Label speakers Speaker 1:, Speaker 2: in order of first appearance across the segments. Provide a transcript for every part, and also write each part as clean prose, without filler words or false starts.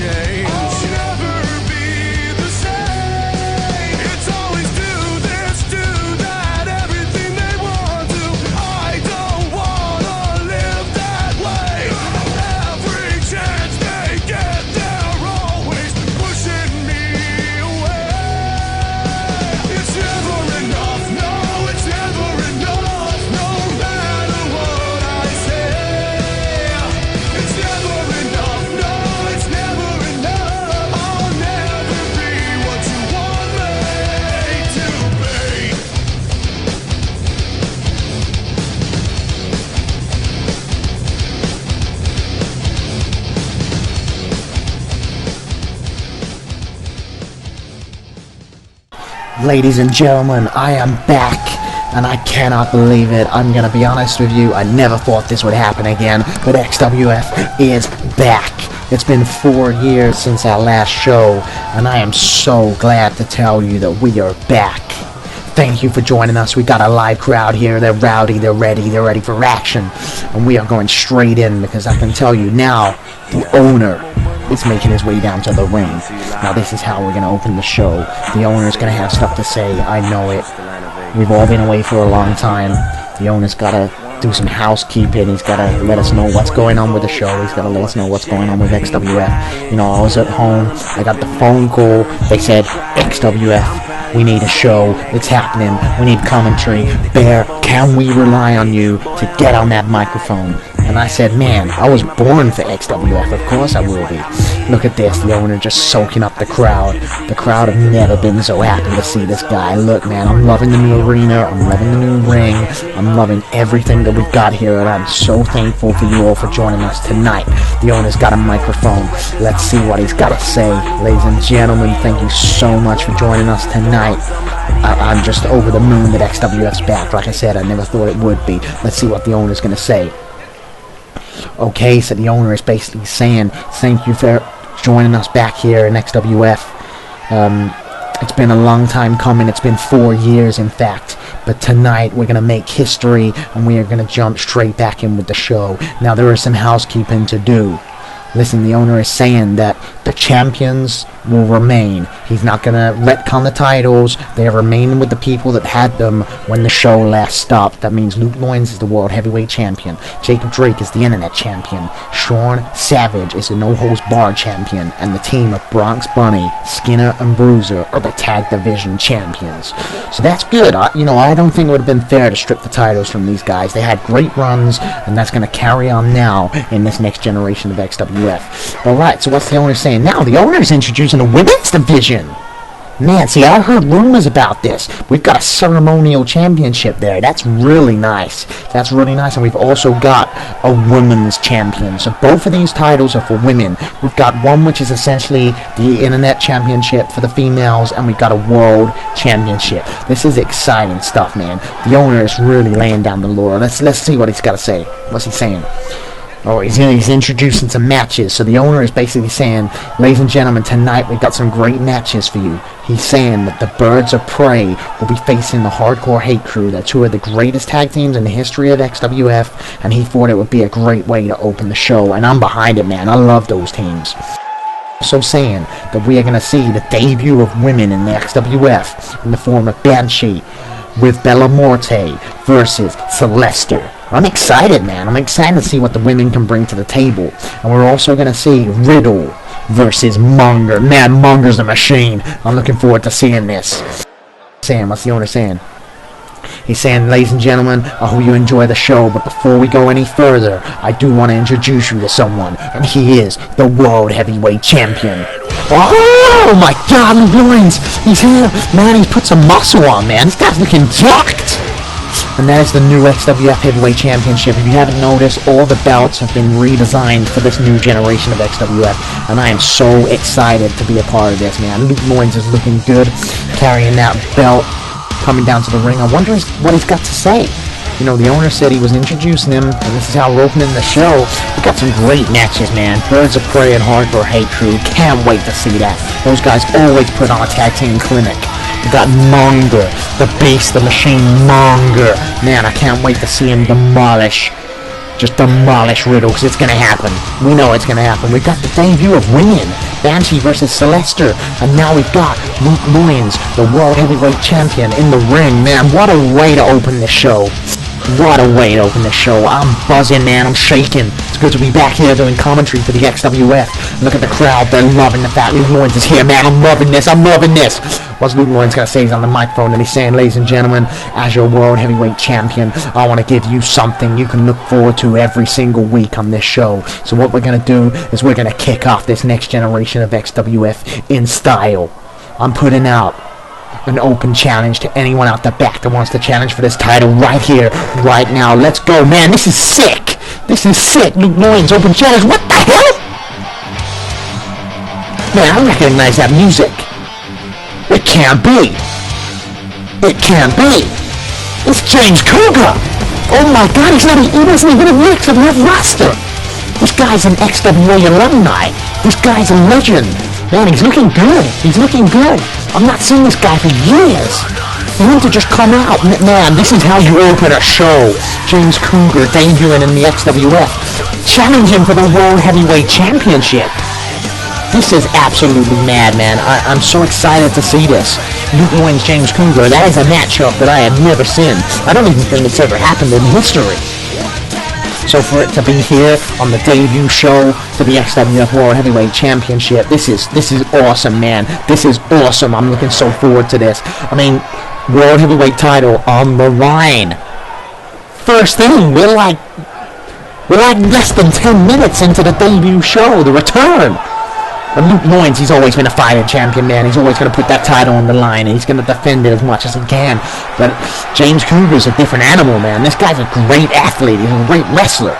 Speaker 1: change. I'll never be the same. It's always do this, do that, everything they want to. I don't wanna live that way. Every chance they get, they're always pushing me away. It's never enough, no, it's never enough, no matter what I say. It's never enough, no, it's never enough. I'll never be what you want me to be.
Speaker 2: Ladies and gentlemen, I am back, and I cannot believe it. I'm gonna be honest with you, I never thought this would happen again, but XWF is back. It's been 4 years since our last show, and I am so glad to tell you that we are back. Thank you for joining us. We got a live crowd here. They're rowdy, they're ready for action, and we are going straight in, because I can tell you now, the owner is making his way down to the ring. Now this is how we're going to open the show. The owner's going to have stuff to say, I know it. We've all been away for a long time. The owner's got to do some housekeeping. He's got to let us know what's going on with the show. He's got to let us know what's going on with XWF. You know, I was at home, I got the phone call. They said, XWF, we need a show. It's happening. We need commentary. Bear, can we rely on you to get on that microphone? And I said, man, I was born for XWF, of course I will be. Look at this, the owner just soaking up the crowd. The crowd have never been so happy to see this guy. Look, man, I'm loving the new arena, I'm loving the new ring, I'm loving everything that we've got here, and I'm so thankful for you all for joining us tonight. The owner's got a microphone. Let's see what he's got to say. Ladies and gentlemen, thank you so much for joining us tonight. I'm just over the moon that XWF's back. Like I said, I never thought it would be. Let's see what the owner's going to say. Okay, so the owner is basically saying, thank you for joining us back here in XWF. It's been a long time coming. It's been 4 years, in fact. But tonight, we're going to make history, and we are going to jump straight back in with the show. Now, there is some housekeeping to do. Listen, the owner is saying that the champions will remain. He's not going to retcon the titles. They are remaining with the people that had them when the show last stopped. That means Luke Loins is the World Heavyweight Champion. Jacob Drake is the Internet Champion. Sean Savage is the No Holds Barred Champion. And the team of Bronx Bunny, Skinner, and Bruiser are the Tag Division Champions. So that's good. I don't think it would have been fair to strip the titles from these guys. They had great runs, and that's going to carry on now in this next generation of XWF. Alright, so what's the owner saying now? The owner is introducing a women's division. Man, see, I heard rumors about this. We've got a ceremonial championship there. That's really nice. That's really nice. And we've also got a women's champion. So both of these titles are for women. We've got one which is essentially the Internet Championship for the females, and we've got a World Championship. This is exciting stuff, man. The owner is really laying down the law. Let's see what he's got to say. What's he saying? Oh, he's introducing some matches. So the owner is basically saying, ladies and gentlemen, tonight we've got some great matches for you. He's saying that the Birds of Prey will be facing the Hardcore Hate Crew. They're two of the greatest tag teams in the history of XWF, and he thought it would be a great way to open the show. And I'm behind it, man. I love those teams. Also saying that we are going to see the debut of women in the XWF in the form of Banshee with Bella Morte versus Celeste. I'm excited, man. I'm excited to see what the women can bring to the table. And we're also going to see Riddle versus Monger. Man, Monger's a machine. I'm looking forward to seeing this. Sam, what's the owner saying? He's saying, ladies and gentlemen, I hope you enjoy the show, but before we go any further, I do want to introduce you to someone, and he is the World Heavyweight Champion. Oh my God, Luke Loins! He's here! Man, he's put some muscle on, man. This guy's looking jacked! And that is the new XWF Heavyweight Championship. If you haven't noticed, all the belts have been redesigned for this new generation of XWF, and I am so excited to be a part of this, man. Luke Loins is looking good, carrying that belt, coming down to the ring. I wonder what he's got to say. You know, the owner said he was introducing him, and this is how we're opening the show. We got some great matches, man. Birds of Prey and Hardcore Hate Crew. Can't wait to see that. Those guys always put on a tag team clinic. We got Monger, the Beast, the Machine Monger. Man, I can't wait to see him demolish Riddle, because it's going to happen. We know it's going to happen. We've got the debut of women. Banshee versus Celester, and now we've got Luke Loins, the World Heavyweight Champion, in the ring. Man, what a way to open the show. What a way to open the show. I'm buzzing, man. I'm shaking. It's good to be back here doing commentary for the XWF. Look at the crowd. They're loving the fact Luke Loins is here, man. I'm loving this. I'm loving this. What's Luke Loins going to say? He's on the microphone and he's saying, ladies and gentlemen, as your World Heavyweight Champion, I want to give you something you can look forward to every single week on this show. So what we're going to do is we're going to kick off this next generation of XWF in style. I'm putting out an open challenge to anyone out the back that wants to challenge for this title right here, right now. Let's go, man. This is sick. This is sick. Luke Loins, open challenge. What the hell? Man, I recognize that music. It can't be. It can't be. It's James Cougar. Oh my God, he wasn't even in the XWF roster. This guy's an XWA alumni. This guy's a legend. Man, he's looking good. He's looking good. I'm not seeing this guy for years. He wanted to just come out. Man, this is how you open a show. James Cougar debuting in the XWF. Challenging for the World Heavyweight Championship. This is absolutely mad, man. I'm so excited to see this. Luke Loins, James Cougar. That is a matchup that I have never seen. I don't even think it's ever happened in history. So for it to be here on the debut show for the XWF World Heavyweight Championship, this is awesome, man. This is awesome. I'm looking so forward to this. I mean, World Heavyweight title on the line. First thing, we're like less than 10 minutes into the debut show, the return. And Luke Loins, he's always been a fighting champion, man. He's always going to put that title on the line, and he's going to defend it as much as he can. But James Cougar's a different animal, man. This guy's a great athlete. He's a great wrestler.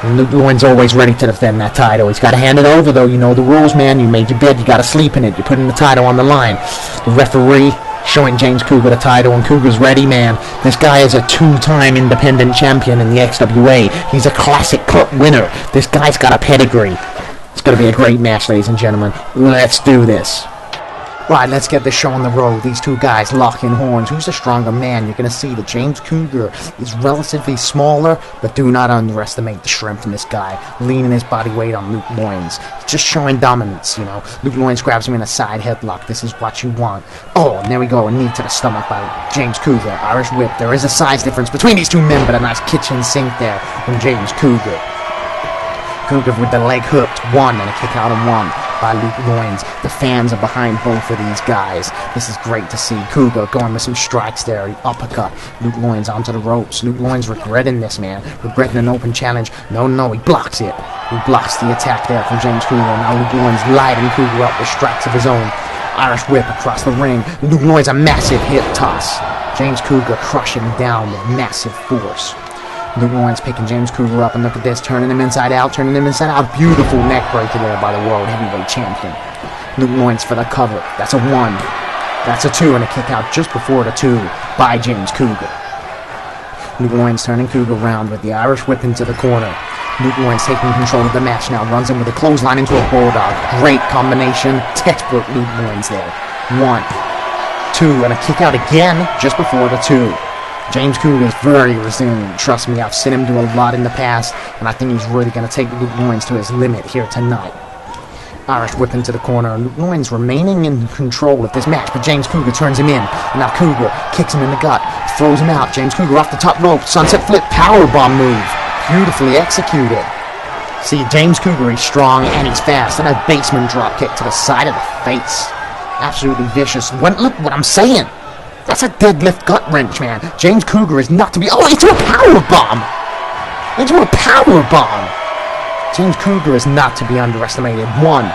Speaker 2: And Luke Loins always ready to defend that title. He's got to hand it over, though. You know the rules, man. You made your bed, you got to sleep in it. You're putting the title on the line. The referee showing James Cougar the title, and Cougar's ready, man. This guy is a two-time independent champion in the XWA. He's a Classic Cup winner. This guy's got a pedigree. It's going to be a great match, ladies and gentlemen. Let's do this. Right, let's get this show on the road. These two guys locking horns. Who's the stronger man? You're going to see that James Cougar is relatively smaller, but do not underestimate the strength in this guy. Leaning his body weight on Luke Loins. Just showing dominance, you know. Luke Loins grabs him in a side headlock. This is what you want. Oh, and there we go. A knee to the stomach by James Cougar. Irish whip. There is a size difference between these two men, but a nice kitchen sink there from James Cougar. Cougar with the leg hooked, one, and a kick out and one by Luke Loins. The fans are behind both of these guys. This is great to see. Cougar going with some strikes there. The uppercut. Luke Loins onto the ropes. Luke Loins regretting this, man. Regretting an open challenge. No, he blocks it. He blocks the attack there from James Cougar. Now Luke Loins lighting Cougar up with strikes of his own. Irish whip across the ring. Luke Loins a massive hip toss. James Cougar crushing him down with massive force. Luke Loins picking James Cougar up, and look at this, turning him inside out. Beautiful neck breaker there by the World Heavyweight Champion. Luke Loins for the cover. That's a one. That's a two, and a kick out just before the two by James Cougar. Luke Loins turning Cougar around with the Irish whip into the corner. Luke Loins taking control of the match now, runs in with a clothesline into a bulldog. Great combination. Textbook Luke Loins there. One, two, and a kick out again just before the two. James Cougar is very resilient. Trust me, I've seen him do a lot in the past, and I think he's really going to take Luke Loins to his limit here tonight. Irish whip into the corner. Luke Loins remaining in control of this match, but James Cougar turns him in. And now Cougar kicks him in the gut, throws him out. James Cougar off the top rope. Sunset flip powerbomb move. Beautifully executed. See, James Cougar, he's strong and he's fast. And a basement drop kick to the side of the face. Absolutely vicious. Look what I'm saying. That's a deadlift gut wrench, man. James Cougar is not to be... Oh, into a powerbomb! Into a powerbomb! James Cougar is not to be underestimated. One.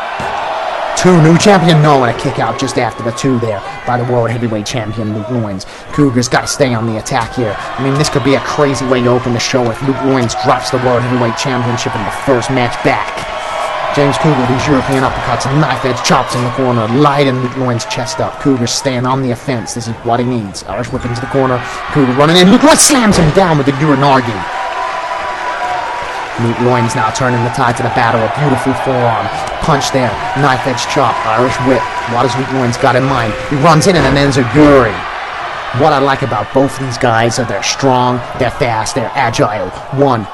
Speaker 2: Two, new champion. No, and a kick out just after the two there by the World Heavyweight Champion, Luke Loins. Cougar's got to stay on the attack here. I mean, this could be a crazy way to open the show if Luke Loins drops the World Heavyweight Championship in the first match back. James Cougar, these European uppercuts and knife-edge chops in the corner, lighting Luke Loins' chest up. Cougar staying on the offense. This is what he needs. Irish whip into the corner. Cougar running in. Luke Loins slams him down with the Uranagi. Luke Loins now turning the tide to the battle. A beautiful forearm. Punch there. Knife-edge chop. Irish whip. What has Luke Loins got in mind? He runs in and then ends a Guri. What I like about both of these guys are they're strong, they're fast, they're agile. One,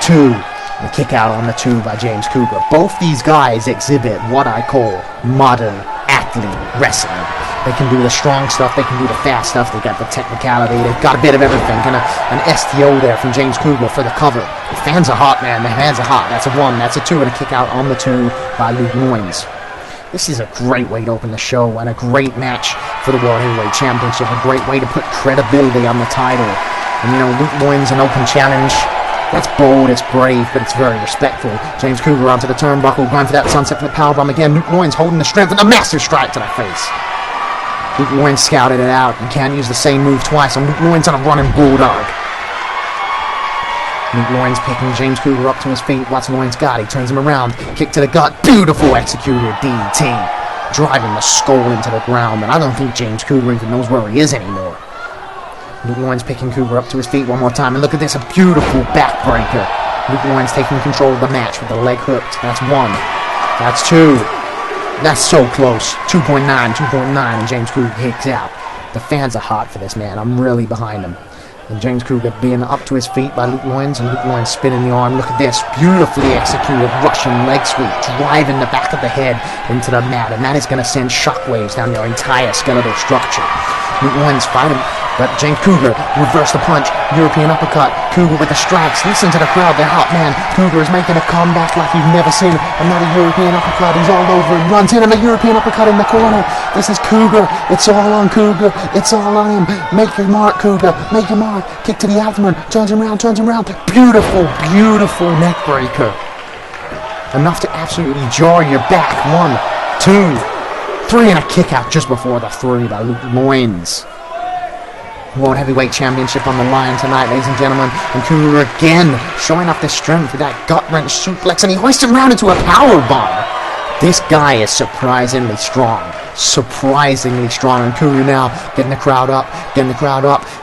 Speaker 2: two, The kick out on the 2 by James Cougar. Both these guys exhibit what I call modern athlete wrestling. They can do the strong stuff, they can do the fast stuff, they got the technicality, they've got a bit of everything. And an STO there from James Cougar for the cover. The fans are hot, man, the fans are hot. That's a 1, that's a 2, and a kick out on the 2 by Luke Loins. This is a great way to open the show, and a great match for the World Heavyweight Championship. A great way to put credibility on the title. And you know, Luke Loins, an open challenge. That's bold, it's brave, but it's very respectful. James Cougar onto the turnbuckle, going for that sunset for the powerbomb again. Luke Loins holding the strength and a massive strike to the face. Luke Loins scouted it out. You can't use the same move twice, and Luke Loins on a running bulldog. Luke Loins picking James Cougar up to his feet. What's Loins got? He turns him around. Kick to the gut. Beautiful executed DT. Driving the skull into the ground, and I don't think James Cougar even knows where he is anymore. Luke Loins picking Cougar up to his feet one more time, and look at this, a beautiful backbreaker. Luke Loins taking control of the match with the leg hooked. That's 1. That's 2. That's so close. 2.9, 2.9, and James Cougar kicks out. The fans are hot for this, man. I'm really behind him. And James Cougar being up to his feet by Luke Loins, and Luke Loins spinning the arm. Look at this, beautifully executed Russian leg sweep, driving the back of the head into the mat, and that is going to send shockwaves down your entire skeletal structure. Luke Loins fighting, but James Cougar reversed the punch, European uppercut, Cougar with the strikes. Listen to the crowd, they're hot, man. Cougar is making a comeback like you've never seen. Another European uppercut, he's all over him, runs in, and a European uppercut in the corner. This is Cougar, it's all on Cougar, it's all on him. Make your mark, Cougar, make your mark. Kick to the abdomen, turns him around. Beautiful, beautiful neck breaker. Enough to absolutely jar your back. 1, 2, 3, and a kick out just before the 3 by Luke Loins. World Heavyweight Championship on the line tonight, ladies and gentlemen. And Cougar again showing off the strength with that gut-wrench suplex, and he hoists him round into a powerbomb. This guy is surprisingly strong. And Cougar now getting the crowd up.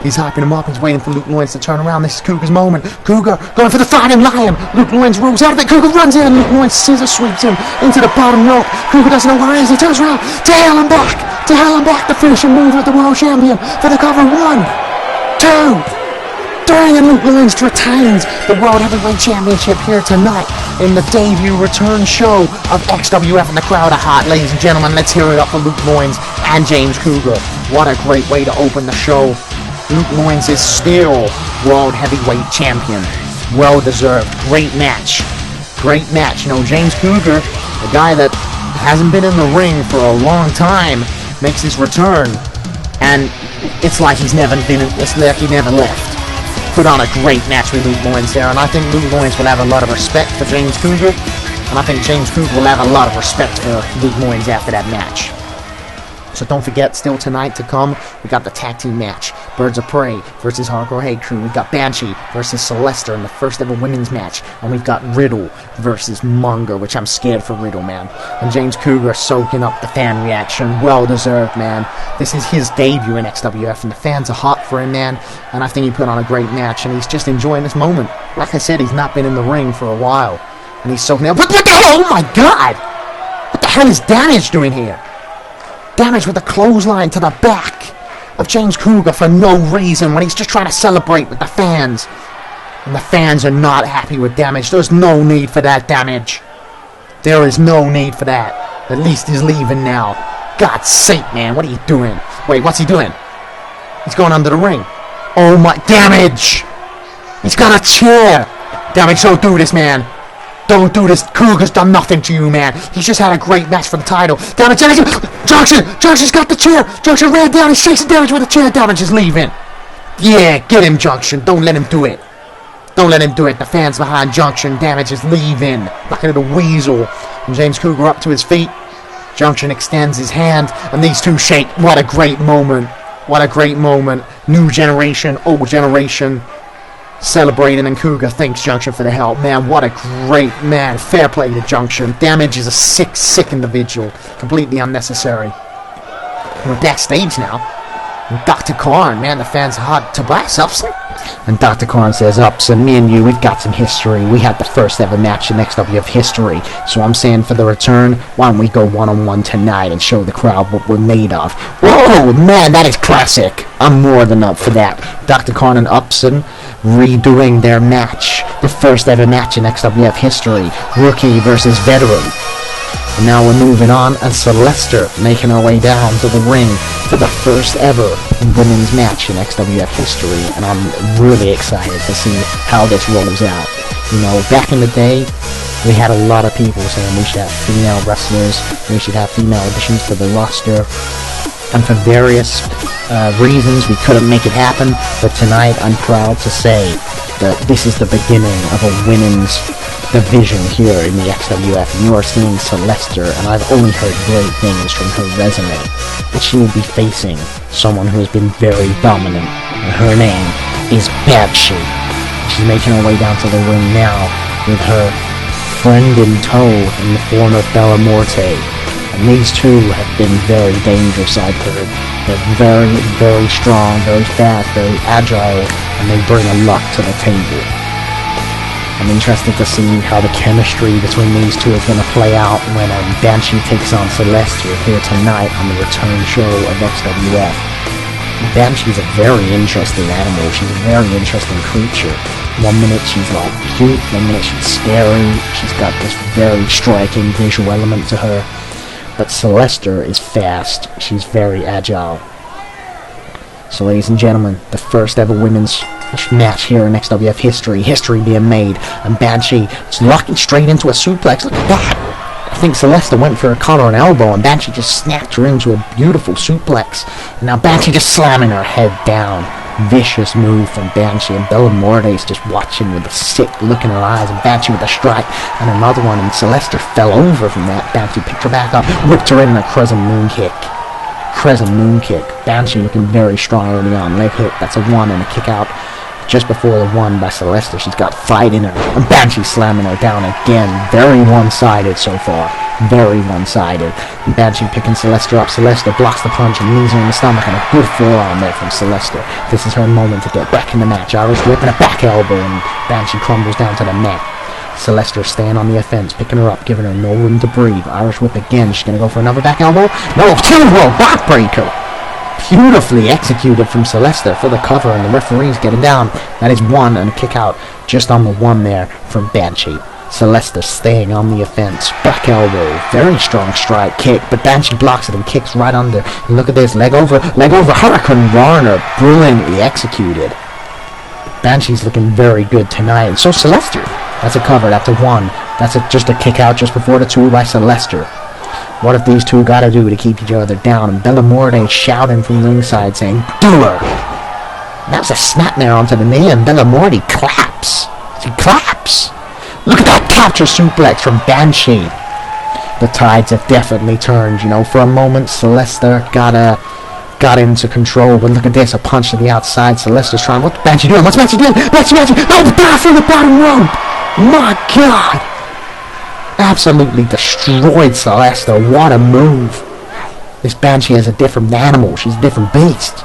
Speaker 2: He's hyping him up. He's waiting for Luke Loins to turn around. This is Cougar's moment. Cougar going for the fighting lion. Luke Loins rolls out of it. Cougar runs in. Luke Loins scissor sweeps him into the bottom rope. Cougar doesn't know where he is. He turns around. To hell and back. The finishing move of the world champion for the cover. 1, 2, 3, and Luke Loins retains the World Heavyweight Championship here tonight in the debut return show of XWF, and the crowd are hot. Ladies and gentlemen, let's hear it up for Luke Loins and James Cougar. What a great way to open the show. Luke Loins is still World Heavyweight Champion. Well deserved. Great match. You know, James Cougar, a guy that hasn't been in the ring for a long time, makes his return, and it's like he never left. Put on a great match with Luke Loins there, and I think Luke Loins will have a lot of respect for James Cougar, and I think James Cougar will have a lot of respect for Luke Loins after that match. So don't forget, still tonight to come, we got the tag team match. Birds of Prey versus Hardcore Hate Crew. We've got Banshee versus Celeste in the first ever women's match. And we've got Riddle versus Munger, which I'm scared for Riddle, man. And James Cougar soaking up the fan reaction. Well deserved, man. This is his debut in XWF, and the fans are hot for him, man. And I think he put on a great match, and he's just enjoying this moment. Like I said, he's not been in the ring for a while. And he's soaking up. What the hell? Oh my god! What the hell is Damage doing here? Damage with a clothesline to the back of James Cougar for no reason when he's just trying to celebrate with the fans. And the fans are not happy with Damage. There's no need for that, Damage. There is no need for that. At least he's leaving now. God's sake, man, what are you doing? Wait, what's he doing? He's going under the ring. Oh my, Damage! He's got a chair! Damage, don't do this, man. Don't do this. Cougar's done nothing to you, man. He's just had a great match for the title. Damage, Junction's got the chair. Junction ran down. He shakes Damage with the chair. Damage is leaving. Yeah, get him, Junction. Don't let him do it. The fans behind Junction. Damage is leaving. Like a little weasel. And James Cougar up to his feet. Junction extends his hand, and these two shake. What a great moment. New generation, old generation. Celebrating, and Cougar thanks Junction for the help. Man, what a great man. Fair play to Junction. Damage is a sick individual. Completely unnecessary. We're backstage now. Dr. Korn, man, the fans hot. Tobias Upson? And Dr. Korn says, Upson, me and you, we've got some history. We had the first ever match in XWF history. So I'm saying for the return, why don't we go one-on-one tonight and show the crowd what we're made of? Whoa, man, that is classic. I'm more than up for that. Dr. Korn and Upson redoing their match. The first ever match in XWF history. Rookie versus veteran. And now we're moving on, and Celeste making her way down to the ring for the first ever women's match in XWF history, and I'm really excited to see how this rolls out. You know, back in the day, we had a lot of people saying we should have female wrestlers, we should have female additions to the roster, and for various reasons we couldn't make it happen, but tonight I'm proud to say that this is the beginning of a women's division here in the XWF, and you are seeing Celeste, and I've only heard great things from her resume. That she will be facing someone who has been very dominant, and her name is Banshee. She's making her way down to the ring now with her friend in tow in the form of Bella Morte. And these two have been very dangerous, I've heard. They're very, very strong, very fast, very agile, and they bring a lot to the table. I'm interested to see how the chemistry between these two is going to play out when Banshee takes on Celeste here tonight on the return show of XWF. Banshee's a very interesting animal. She's a very interesting creature. One minute she's like cute, one minute she's scary. She's got this very striking visual element to her. But Celeste is fast. She's very agile. So ladies and gentlemen, the first ever women's match here in XWF history. History being made. And Banshee is locking straight into a suplex. Look at that! I think Celeste went for a collar and elbow, and Banshee just snapped her into a beautiful suplex. And now Banshee just slamming her head down. Vicious move from Banshee, and Bella Morte's just watching with a sick look in her eyes, and Banshee with a strike, and another one, and Celeste fell over from that. Banshee picked her back up, whipped her in a crescent moon kick. Crescent moon kick. Banshee looking very strong early on. Leg hook, that's a 1, and a kick out just before the 1 by Celeste. She's got fight in her, and Banshee slamming her down again. Very one-sided so far. Very one-sided. Banshee picking Celeste up. Celeste blocks the punch and knees her in the stomach, and a good forearm there from Celeste. This is her moment to get back in the match. Irish whip and a back elbow, and Banshee crumbles down to the mat. Celeste staying on the offense, picking her up, giving her no room to breathe. Irish whip again. She's going to go for another back elbow. No, 2-roll backbreaker. Beautifully executed from Celeste for the cover, and the referee's getting down. That is 1, and a kick out just on the 1 there from Banshee. Celeste staying on the offense. Back elbow. Very strong strike kick, but Banshee blocks it and kicks right under. And look at this. Leg over. Hurricane Warner. Brilliantly executed. Banshee's looking very good tonight, and so Celeste. That's a cover. That's a 1. That's just a kick out just before the 2 by Celeste. What if these two gotta do to keep each other down? And Bella Morte shouting from ringside saying, "Do her!" That was a snapmare onto the knee, and Bella Morte claps. She claps. Look at that capture suplex from Banshee. The tides have definitely turned, you know. For a moment, Celeste got into control, but look at this, a punch to the outside. Celeste's trying, what's Banshee doing? What's Banshee doing? Banshee! Oh, dive from the bottom rope! My God! Absolutely destroyed Celeste. What a move. This Banshee is a different animal. She's a different beast.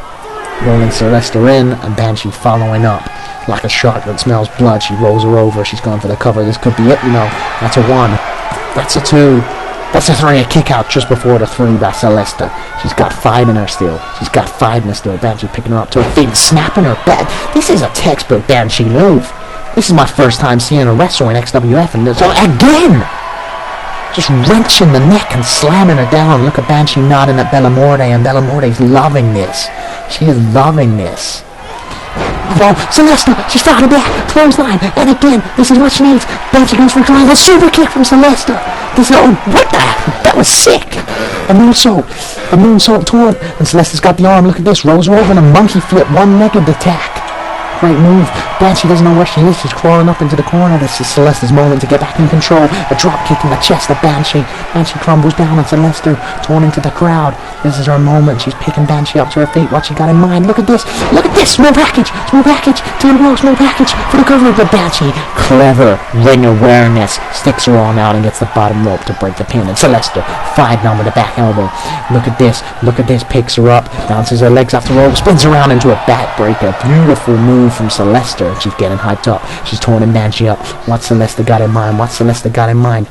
Speaker 2: Rolling Celeste in, and Banshee following up. Like a shark that smells blood, she rolls her over. She's going for the cover. This could be it, you know. That's a 1. That's a 2. That's a 3. A kick out just before the 3 by Celeste. She's got fight in her still. Banshee picking her up to her feet and snapping her back. This is a textbook Banshee move. This is my first time seeing her wrestle in XWF, and so again! Just wrenching the neck and slamming her down. Look at Banshee nodding at Bella Morte, and Bella Morte's loving this. She is loving this. Oh, Celeste, she's fighting back. Clothesline, and again, this is what she needs. Banshee goes for a triangle. Super kick from Celeste. This is, oh, what the? That was sick. A moonsault taunt, and Celeste's got the arm. Look at this, rolls her over in a monkey flip, one-legged attack. great move. Banshee doesn't know where she is. She's crawling up into the corner. This is Celeste's moment to get back in control. A drop kick in the chest of Banshee. Banshee crumbles down on Celeste, torn into the crowd. This is her moment. She's picking Banshee up to her feet. What she got in mind? Look at this. Look at this. Small package. Small package. To the rope. Small package for the cover of the Banshee. Clever ring awareness. Sticks her arm out and gets the bottom rope to break the pin. And Celeste, 5-9 with a back elbow. Look at this. Look at this. Picks her up. Bounces her legs off the rope. Spins around into a backbreaker. Beautiful move from Celeste. She's getting hyped up. She's torn Banshee up. What's Celeste got in mind? What's Celeste got in mind?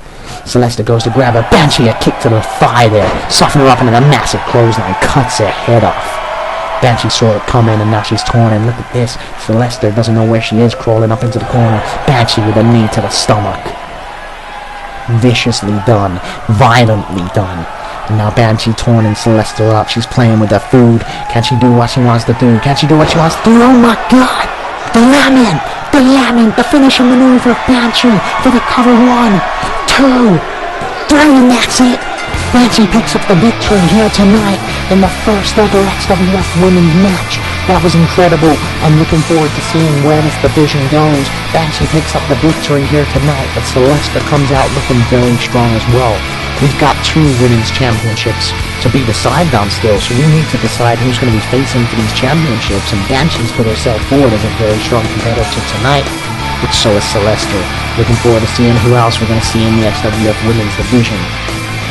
Speaker 2: Celeste goes to grab her. Banshee, a kick to the thigh there. Soften her up into a massive clothesline. Cuts her head off. Banshee saw it come in and now she's torn. And look at this. Celeste doesn't know where she is, crawling up into the corner. Banshee with a knee to the stomach. Viciously done. Violently done. And now Banshee torn and Celeste up. She's playing with her food. Can she do what she wants to do? Can she do what she wants to do? Oh my god! The Lamin! The Lamin! The finishing maneuver of Banshee for the cover. 1, 2, 3, and that's it! Banshee picks up the victory here tonight in the first ever XWF women's match. That was incredible. I'm looking forward to seeing where this division goes. Banshee picks up the victory here tonight, but Celeste comes out looking very strong as well. We've got 2 women's championships to be decided on still, so we need to decide who's going to be facing for these championships, and Banshee's put herself forward as a very strong competitor tonight, but so is Celeste. Looking forward to seeing who else we're going to see in the XWF women's division.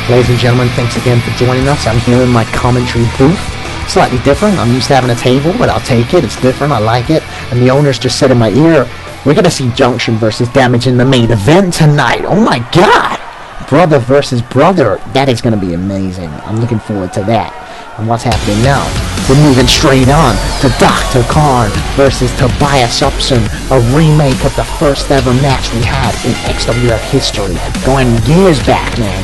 Speaker 2: Ladies and gentlemen, thanks again for joining us. I'm here in my commentary booth. Slightly different. I'm used to having a table, but I'll take it. It's different. I like it. And the owners just said in my ear, we're going to see Junction versus Damage in the main event tonight. Oh my god! Brother versus brother. That is going to be amazing. I'm looking forward to that. And what's happening now? We're moving straight on to Dr. Khan versus Tobias Upson, a remake of the first ever match we had in XWF history, going years back, man.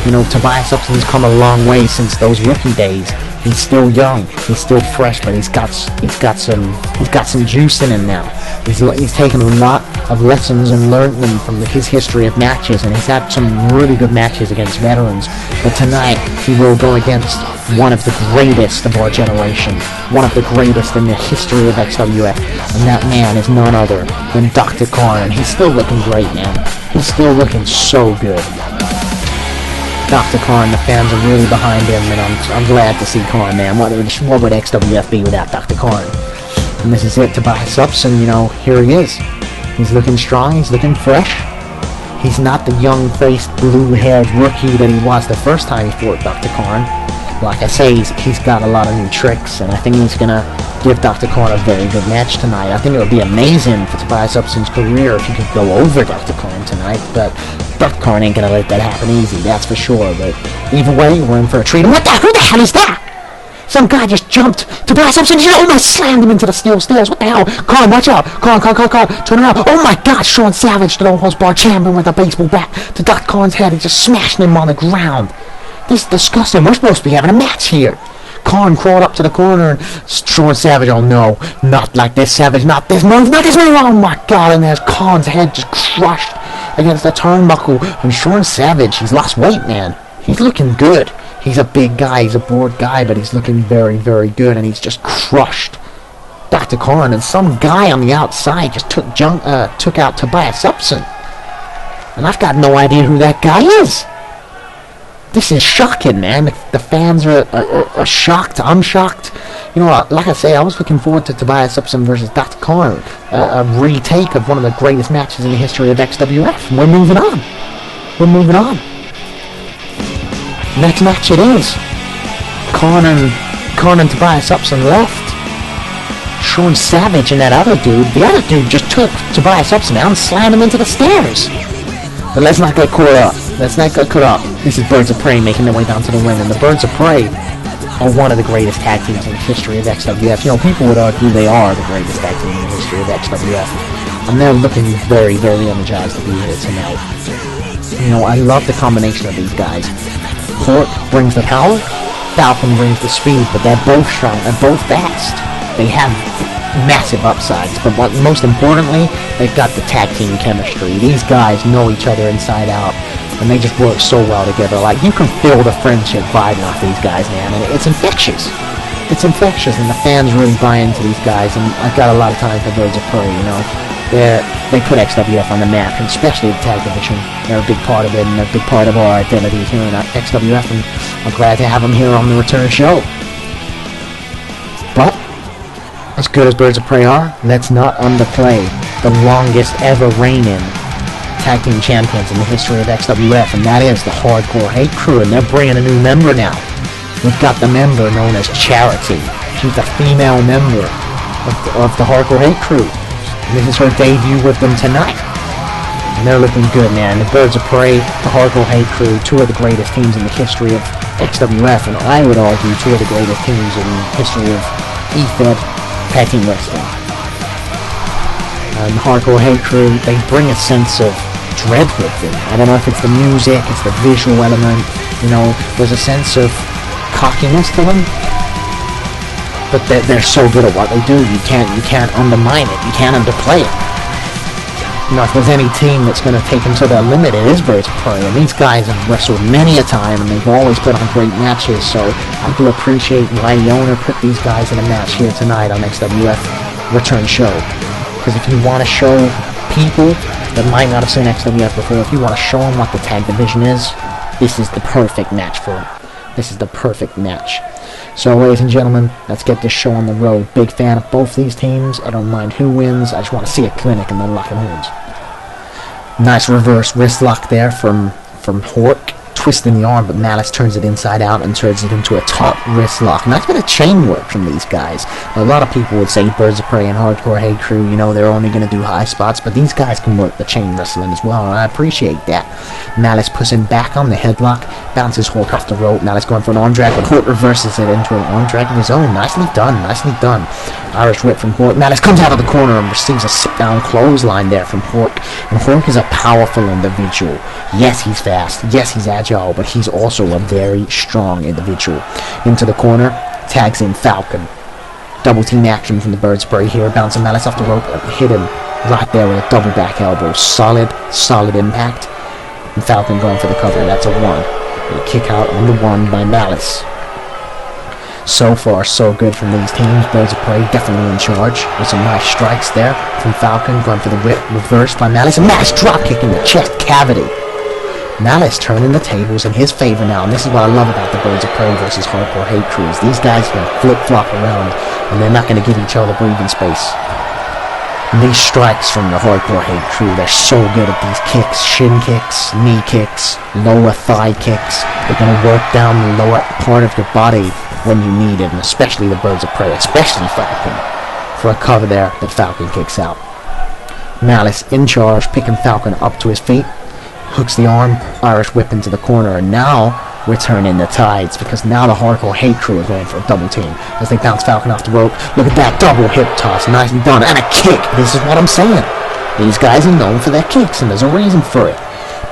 Speaker 2: You know, Tobias Upson's come a long way since those rookie days. He's still young, he's still fresh, but he's got some juice in him now. He's taken a lot of lessons and learned them from his history of matches, and he's had some really good matches against veterans. But tonight, he will go against one of the greatest of our generation, one of the greatest in the history of XWF, and that man is none other than Dr. Khan, and he's still looking great, man. He's still looking so good. Dr. Khan, the fans are really behind him, and I'm glad to see Khan, man. What would XWF be without Dr. Khan? And this is it, Tobias Upson, you know, here he is. He's looking strong, he's looking fresh. He's not the young-faced, blue-haired rookie that he was the first time he fought Dr. Khan. Like I say, he's got a lot of new tricks, and I think he's gonna give Dr. Khan a very good match tonight. I think it would be amazing for Tobias Upson's career if he could go over Dr. Khan tonight, but Dr. Khan ain't gonna let that happen easy, that's for sure. But either way, we're in for a treat. And who the hell is that? Some guy just jumped. Tobias Upson just almost slammed him into the steel stairs. What the hell? Khan, watch out. Khan, turn around. Oh my god, Sean Savage, the almost bar champion with a baseball bat to Dr. Khan's head. He just smashed him on the ground. This is disgusting. We're supposed to be having a match here. Khan crawled up to the corner and Sean Savage, oh no, not like this, Savage, not this move, oh my god, and there's Khan's head just crushed against the turnbuckle, and Sean Savage, he's lost weight, man. He's looking good. He's a big guy, he's a broad guy, but he's looking very, very good, and he's just crushed Dr. Khan, and some guy on the outside just took out Tobias Upson. And I've got no idea who that guy is. This is shocking, man. The fans are shocked. I'm shocked. You know, like I say, I was looking forward to Tobias Upson versus Dr. Khan, a retake of one of the greatest matches in the history of XWF. We're moving on. Next match it is. Khan and Tobias Upson left. Sean Savage and that other dude. The other dude just took Tobias Upson out and slammed him into the stairs. But let's not get caught up. This is Birds of Prey making their way down to the ring, and the Birds of Prey are one of the greatest tag teams in the history of XWF. You know, people would argue they are the greatest tag team in the history of XWF. And they're looking very, very energized to be here tonight. You know, I love the combination of these guys. Cork brings the power, Falcon brings the speed, but they're both strong, they're both fast. They have massive upsides, but most importantly, they've got the tag team chemistry. These guys know each other inside out, and they just work so well together. Like, you can feel the friendship vibing off these guys, man, and it's infectious. it's infectious, and the fans really buy into these guys, and I've got a lot of time for Birds of Prey, you know. They put XWF on the map, and especially the tag division. They're a big part of it, and they're a big part of our identity here in XWF, and I'm glad to have them here on the return show. But, as good as Birds of Prey are, let's not underplay the longest ever reigning tag team champions in the history of XWF, and that is the Hardcore Hate Crew, and they're bringing a new member now. We've got the member known as Charity. She's the female member of the Hardcore Hate Crew. And this is her debut with them tonight. And they're looking good, man. The Birds of Prey, the Hardcore Hate Crew, two of the greatest teams in the history of XWF, and I would argue two of the greatest teams in the history of EFED tag team wrestling. And the Hardcore Hate Crew, they bring a sense of dread with them. I don't know if it's the music, it's the visual element, you know, there's a sense of cockiness to them, but they're so good at what they do, you can't undermine it, you can't underplay it. You know, if there's any team that's going to take them to their limit, it is Birds of Prey, and these guys have wrestled many a time, and they've always put on great matches, so I do appreciate why the owner put these guys in a match here tonight on XWF Return Show, because if you want to show people that might not have seen XWF before, if you want to show them what the tag division is, this is the perfect match for them. This is the perfect match. So, ladies and gentlemen, let's get this show on the road. Big fan of both these teams. I don't mind who wins. I just want to see a clinic and then lock and wins. Nice reverse wrist lock there from Hork. Twisting the arm, but Malice turns it inside out and turns it into a top wrist lock. And that's been a chain work from these guys. A lot of people would say Birds of Prey and Hardcore Hate Crew, you know, they're only going to do high spots, but these guys can work the chain wrestling as well, and I appreciate that. Malice puts him back on the headlock, bounces Hork off the rope. Malice going for an arm drag, but Hork reverses it into an arm drag of his own. Nicely done, nicely done. Irish whip from Hork. Malice comes out of the corner and receives a sit-down clothesline there from Hork. And Hork is a powerful individual. Yes, he's fast. Yes, he's agile, but he's also a very strong individual. Into the corner, tags in Falcon. Double team action from the Birds of Prey here, bouncing Malice off the rope and hit him right there with a double back elbow. Solid impact. And Falcon going for the cover. That's a 1. And a kick out on the 1 by Malice. So far, so good from these teams. Birds of Prey definitely in charge with some nice strikes there from Falcon, going for the whip, reversed by Malice, and Malice drop kick in the chest cavity. Malice turning the tables in his favor now, and this is what I love about the Birds of Prey versus Hardcore Hate Crews. These guys can flip-flop around, and they're not going to give each other breathing space. And these strikes from the Hardcore Hate Crew, they're so good at these kicks, shin kicks, knee kicks, lower thigh kicks. They're going to work down the lower part of your body when you need it, and especially the Birds of Prey, especially Falcon, for a cover there that Falcon kicks out. Malice in charge, picking Falcon up to his feet, hooks the arm, Irish whip into the corner, and now we're turning the tides, because now the Hardcore Hate Crew are going for a double team as they bounce Falcon off the rope. Look at that double hip toss, nicely done, and a kick. This is what I'm saying. These guys are known for their kicks, and there's a reason for it.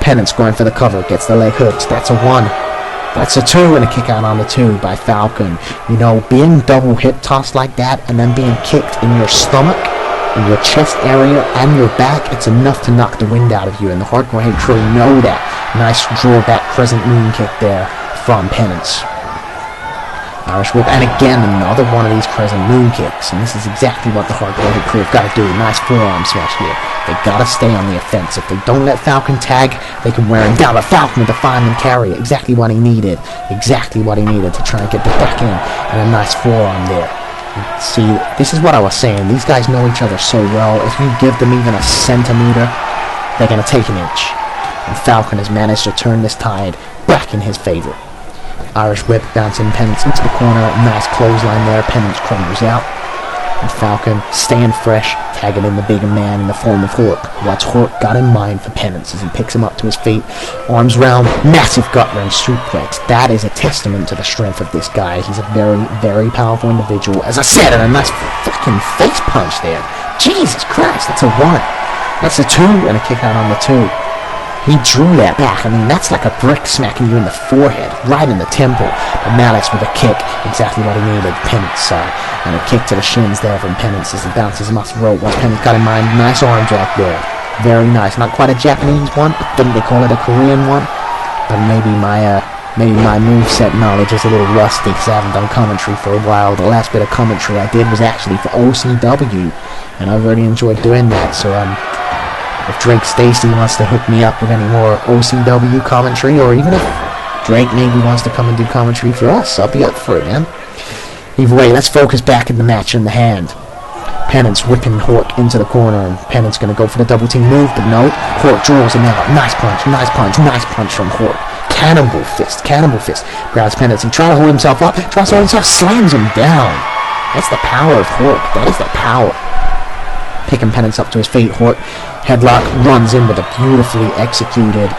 Speaker 2: Pennant's going for the cover, gets the leg hooks. That's a 1. That's a 2, and a kick out on the 2 by Falcon. You know, being double hip tossed like that and then being kicked in your stomach, in your chest area, and your back, it's enough to knock the wind out of you, and the Hardcore Hate Crew know that. Nice drawback crescent moon kick there from Pennance. Irish whip, and again another one of these crescent moon kicks, and this is exactly what the Hardcore Hate Crew have got to do. Nice forearm smash here. They got to stay on the offense. If they don't let Falcon tag, they can wear him down. But Falcon with the fireman carry, exactly what he needed. Exactly what he needed to try and get the back in, and a nice forearm there. See, this is what I was saying. These guys know each other so well. If you give them even a centimeter, they're going to take an inch. And Falcon has managed to turn this tide back in his favor. Irish whip, bouncing Pennance into the corner. Nice clothesline there. Pennance crumbles out. And Falcon, staying fresh, tagging in the bigger man in the form of Hork. What's Hork got in mind for Pennance as he picks him up to his feet. Arms round, massive gut-wrench suplex. That is a testament to the strength of this guy. He's a very, very powerful individual. As I said, and a nice fucking face punch there. Jesus Christ, that's a 1. That's a 2, and a kick out on the 2. He drew that back. I mean, that's like a brick smacking you in the forehead, right in the temple. But Malice with a kick, exactly what he needed. Pennance, and a kick to the shins there from Pennance as he bounces him off the rope. Once Pennance got in mind, nice arm drag there. Very nice. Not quite a Japanese one. I think they call it a Korean one. But maybe my maybe my moveset knowledge is a little rusty because I haven't done commentary for a while. The last bit of commentary I did was actually for OCW, and I really enjoyed doing that. So if Drake Stacey wants to hook me up with any more OCW commentary, or even if Drake maybe wants to come and do commentary for us, I'll be up for it, man. Either way, let's focus back in the match in the hand. Penance whipping Hork into the corner, and Penance going to go for the double team move, but no. Hork draws him out. Nice punch, nice punch, nice punch from Hork. Cannonball fist, cannonball fist. Grabs Penance and tries to hold himself up, tries to hold himself, slams him down. That's the power of Hork. That is the power. Picking Penance up to his feet, Hork headlock, runs in with a beautifully executed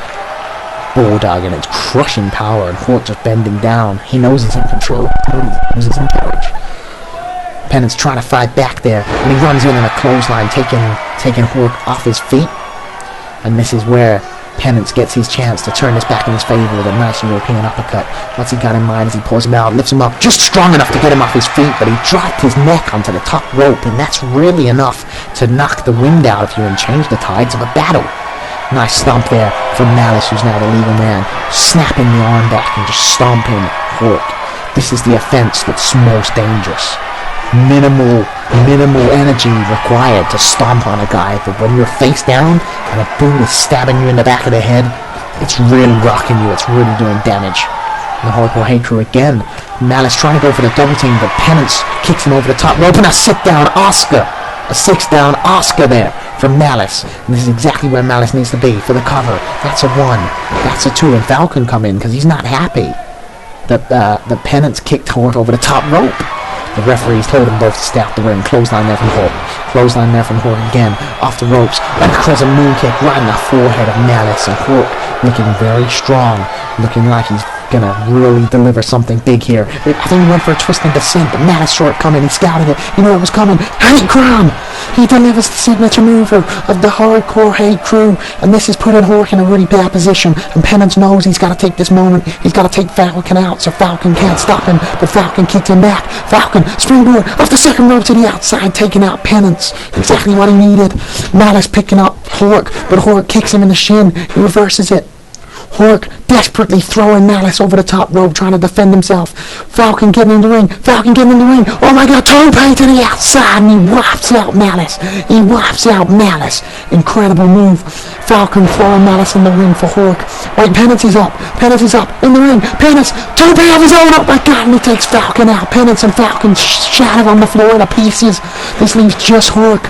Speaker 2: bulldog, and it's crushing power, and Hork just bending down. He knows he's in control. He knows he's in courage. Penance trying to fight back there, and he runs in a clothesline, taking Hork off his feet. And this is where Penance gets his chance to turn this back in his favor with a nice European uppercut. What's he got in mind as he pulls him out, lifts him up, just strong enough to get him off his feet, but he dropped his neck onto the top rope, and that's really enough to knock the wind out of you and change the tides of a battle. Nice stomp there from Malice, who's now the legal man, snapping the arm back and just stomping Hork. This is the offense that's most dangerous. Minimal energy required to stomp on a guy, but when you're face down and a boot is stabbing you in the back of the head, it's really rocking you, it's really doing damage. And the Hardcore Hate Crew again. Malice trying to go for the double team, but Penance kicks him over the top rope, and a sit-down Oscar. A 6-down Oscar there from Malice. And this is exactly where Malice needs to be for the cover. That's a 1. That's a 2. And Falcon come in because he's not happy that the Penance kicked Hork over the top rope. The referees told them both to stay out the ring. Clothesline there from Hork. Clothesline there from Hork again. Off the ropes. And a crescent moon kick right in the forehead of Malice. And Hork looking very strong. Looking like he's gonna really deliver something big here. I think he went for a twist and descent, but Malice saw it coming. He scouted it. He knew it was coming. Hate Crime! He delivers the signature move of the Hardcore Hate Crew, and this is putting Hork in a really bad position. And Penance knows he's got to take this moment. He's got to take Falcon out so Falcon can't stop him, but Falcon kicked him back. Falcon springboard off the second rope to the outside, taking out Penance. Exactly what he needed. Malice picking up Hork, but Hork kicks him in the shin. He reverses it. Hork desperately throwing Malice over the top rope, trying to defend himself. Falcon getting in the ring. Falcon getting in the ring. Oh my god, tope to the outside, and he wipes out Malice. He wipes out Malice. Incredible move. Falcon throwing Malice in the ring for Hork. Wait, Penance is up. Penance is up in the ring. Penance, tope of his own. Oh my god, and he takes Falcon out. Penance and Falcon shattered on the floor into pieces. This leaves just Hork.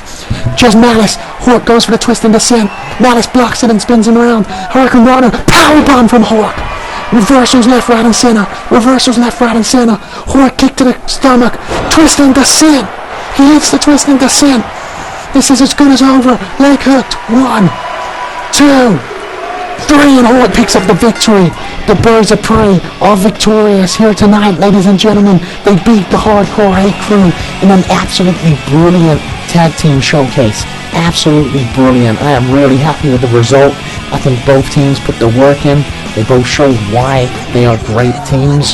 Speaker 2: Just Malice. Hork goes for the twist and descent. Malice blocks it and spins him around. Hurricane Runner. Powerbomb from Hork. Reversals left, right, and center. Reversals left, right, and center. Hork kick to the stomach. Twist and descent. He hits the twist and descent. This is as good as over. Leg hooked. 1, 2, 3, and Hork picks up the victory. The Birds of Prey are victorious here tonight, ladies and gentlemen. They beat the Hardcore Hate Crew in an absolutely brilliant tag team showcase. Absolutely brilliant. I am really happy with the result. I think both teams put the work in. They both showed why they are great teams.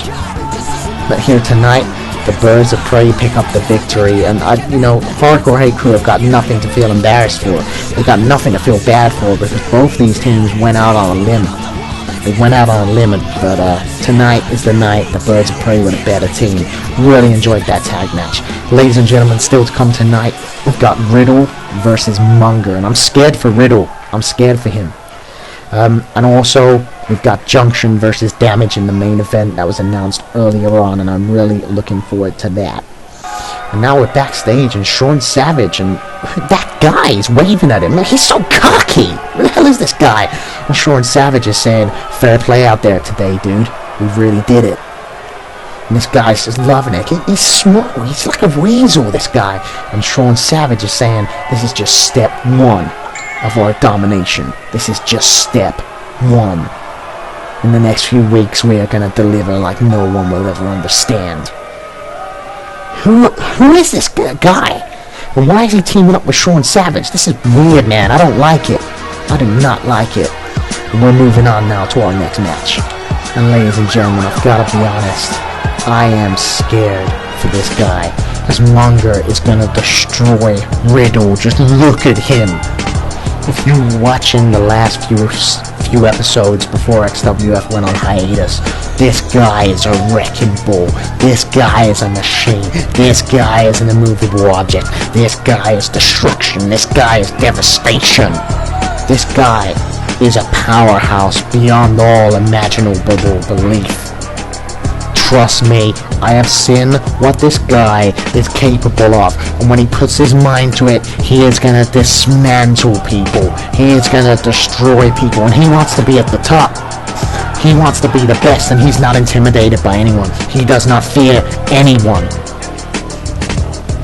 Speaker 2: But here tonight, the Birds of Prey pick up the victory, and Hardcore Hate Crew have got nothing to feel embarrassed for. They've got nothing to feel bad for, because both these teams went out on a limb. They went out on a limb, but tonight is the night the Birds of Prey were a better team. Really enjoyed that tag match. Ladies and gentlemen, still to come tonight, we've got Riddle versus Munger, and I'm scared for Riddle. I'm scared for him. And also, we've got Junction versus Damage in the main event that was announced earlier on, and I'm really looking forward to that. And now we're backstage, and Sean Savage, and that guy is waving at him. He's so cocky. Who the hell is this guy? And Sean Savage is saying, fair play out there today, dude. We really did it. And this guy's just loving it. He's small. He's like a weasel, this guy. And Sean Savage is saying, this is just step 1 of our domination. This is just step 1. In the next few weeks, we are going to deliver like no one will ever understand. Who is this guy? And why is he teaming up with Sean Savage? This is weird, man. I don't like it. I do not like it. And we're moving on now to our next match. And ladies and gentlemen, I've got to be honest. I am scared for this guy. This Munger is going to destroy Riddle. Just look at him. If you're watching the last few episodes before XWF went on hiatus. This guy is a wrecking ball. This guy is a machine. This guy is an immovable object. This guy is destruction. This guy is devastation. This guy is a powerhouse beyond all imaginable belief. Trust me, I have seen what this guy is capable of, and when he puts his mind to it, he is gonna dismantle people. He is gonna destroy people, and he wants to be at the top. He wants to be the best, and he's not intimidated by anyone. He does not fear anyone.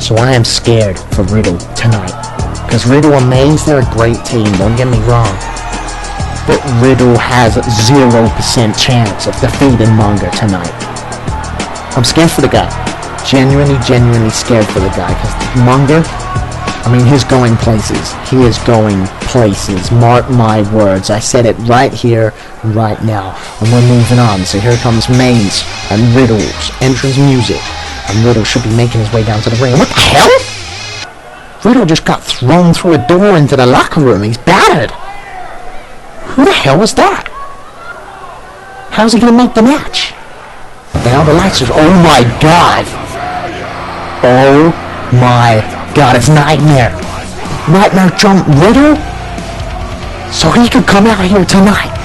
Speaker 2: So I am scared for Riddle tonight. Because Riddle and Maze, they're a great team, don't get me wrong. But Riddle has 0% chance of defeating Munger tonight. I'm scared for the guy. Genuinely scared for the guy. Because Munger, I mean, he's going places. He is going places. Mark my words. I said it right here, right now. And we're moving on. So here comes Maze and Riddle's entrance music. And Riddle should be making his way down to the ring. What the hell? Riddle just got thrown through a door into the locker room. He's battered. Who the hell was that? How's he gonna make the match? Now the lights are... Oh my god! Oh my god, it's Nightmare! Nightmare jumped Riddle? So he could come out here tonight!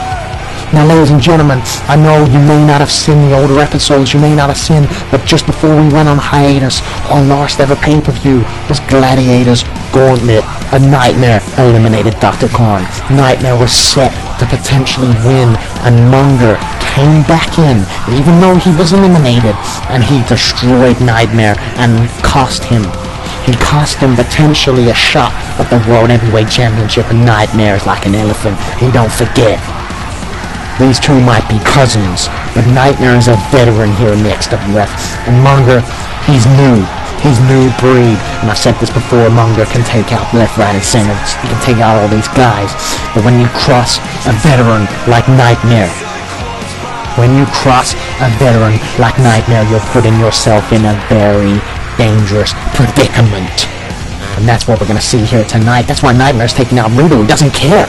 Speaker 2: Now ladies and gentlemen, I know you may not have seen the older episodes, you may not have seen, but just before we went on hiatus, on last ever pay-per-view, was Gladiator's Gauntlet. A Nightmare eliminated Dr. Khan. Nightmare was set to potentially win, and Munger came back in, even though he was eliminated, and he destroyed Nightmare and cost him. He cost him potentially a shot at the World Heavyweight Championship, and Nightmare is like an elephant. And don't forget, these two might be cousins, but Nightmare is a veteran here in the XWF, and Munger, he's new. He's new breed, and I've said this before, Munger can take out left, right, and center. He can take out all these guys, but when you cross a veteran like Nightmare, you're putting yourself in a very dangerous predicament. And that's what we're going to see here tonight. That's why Nightmare's taking out Riddle. He doesn't care.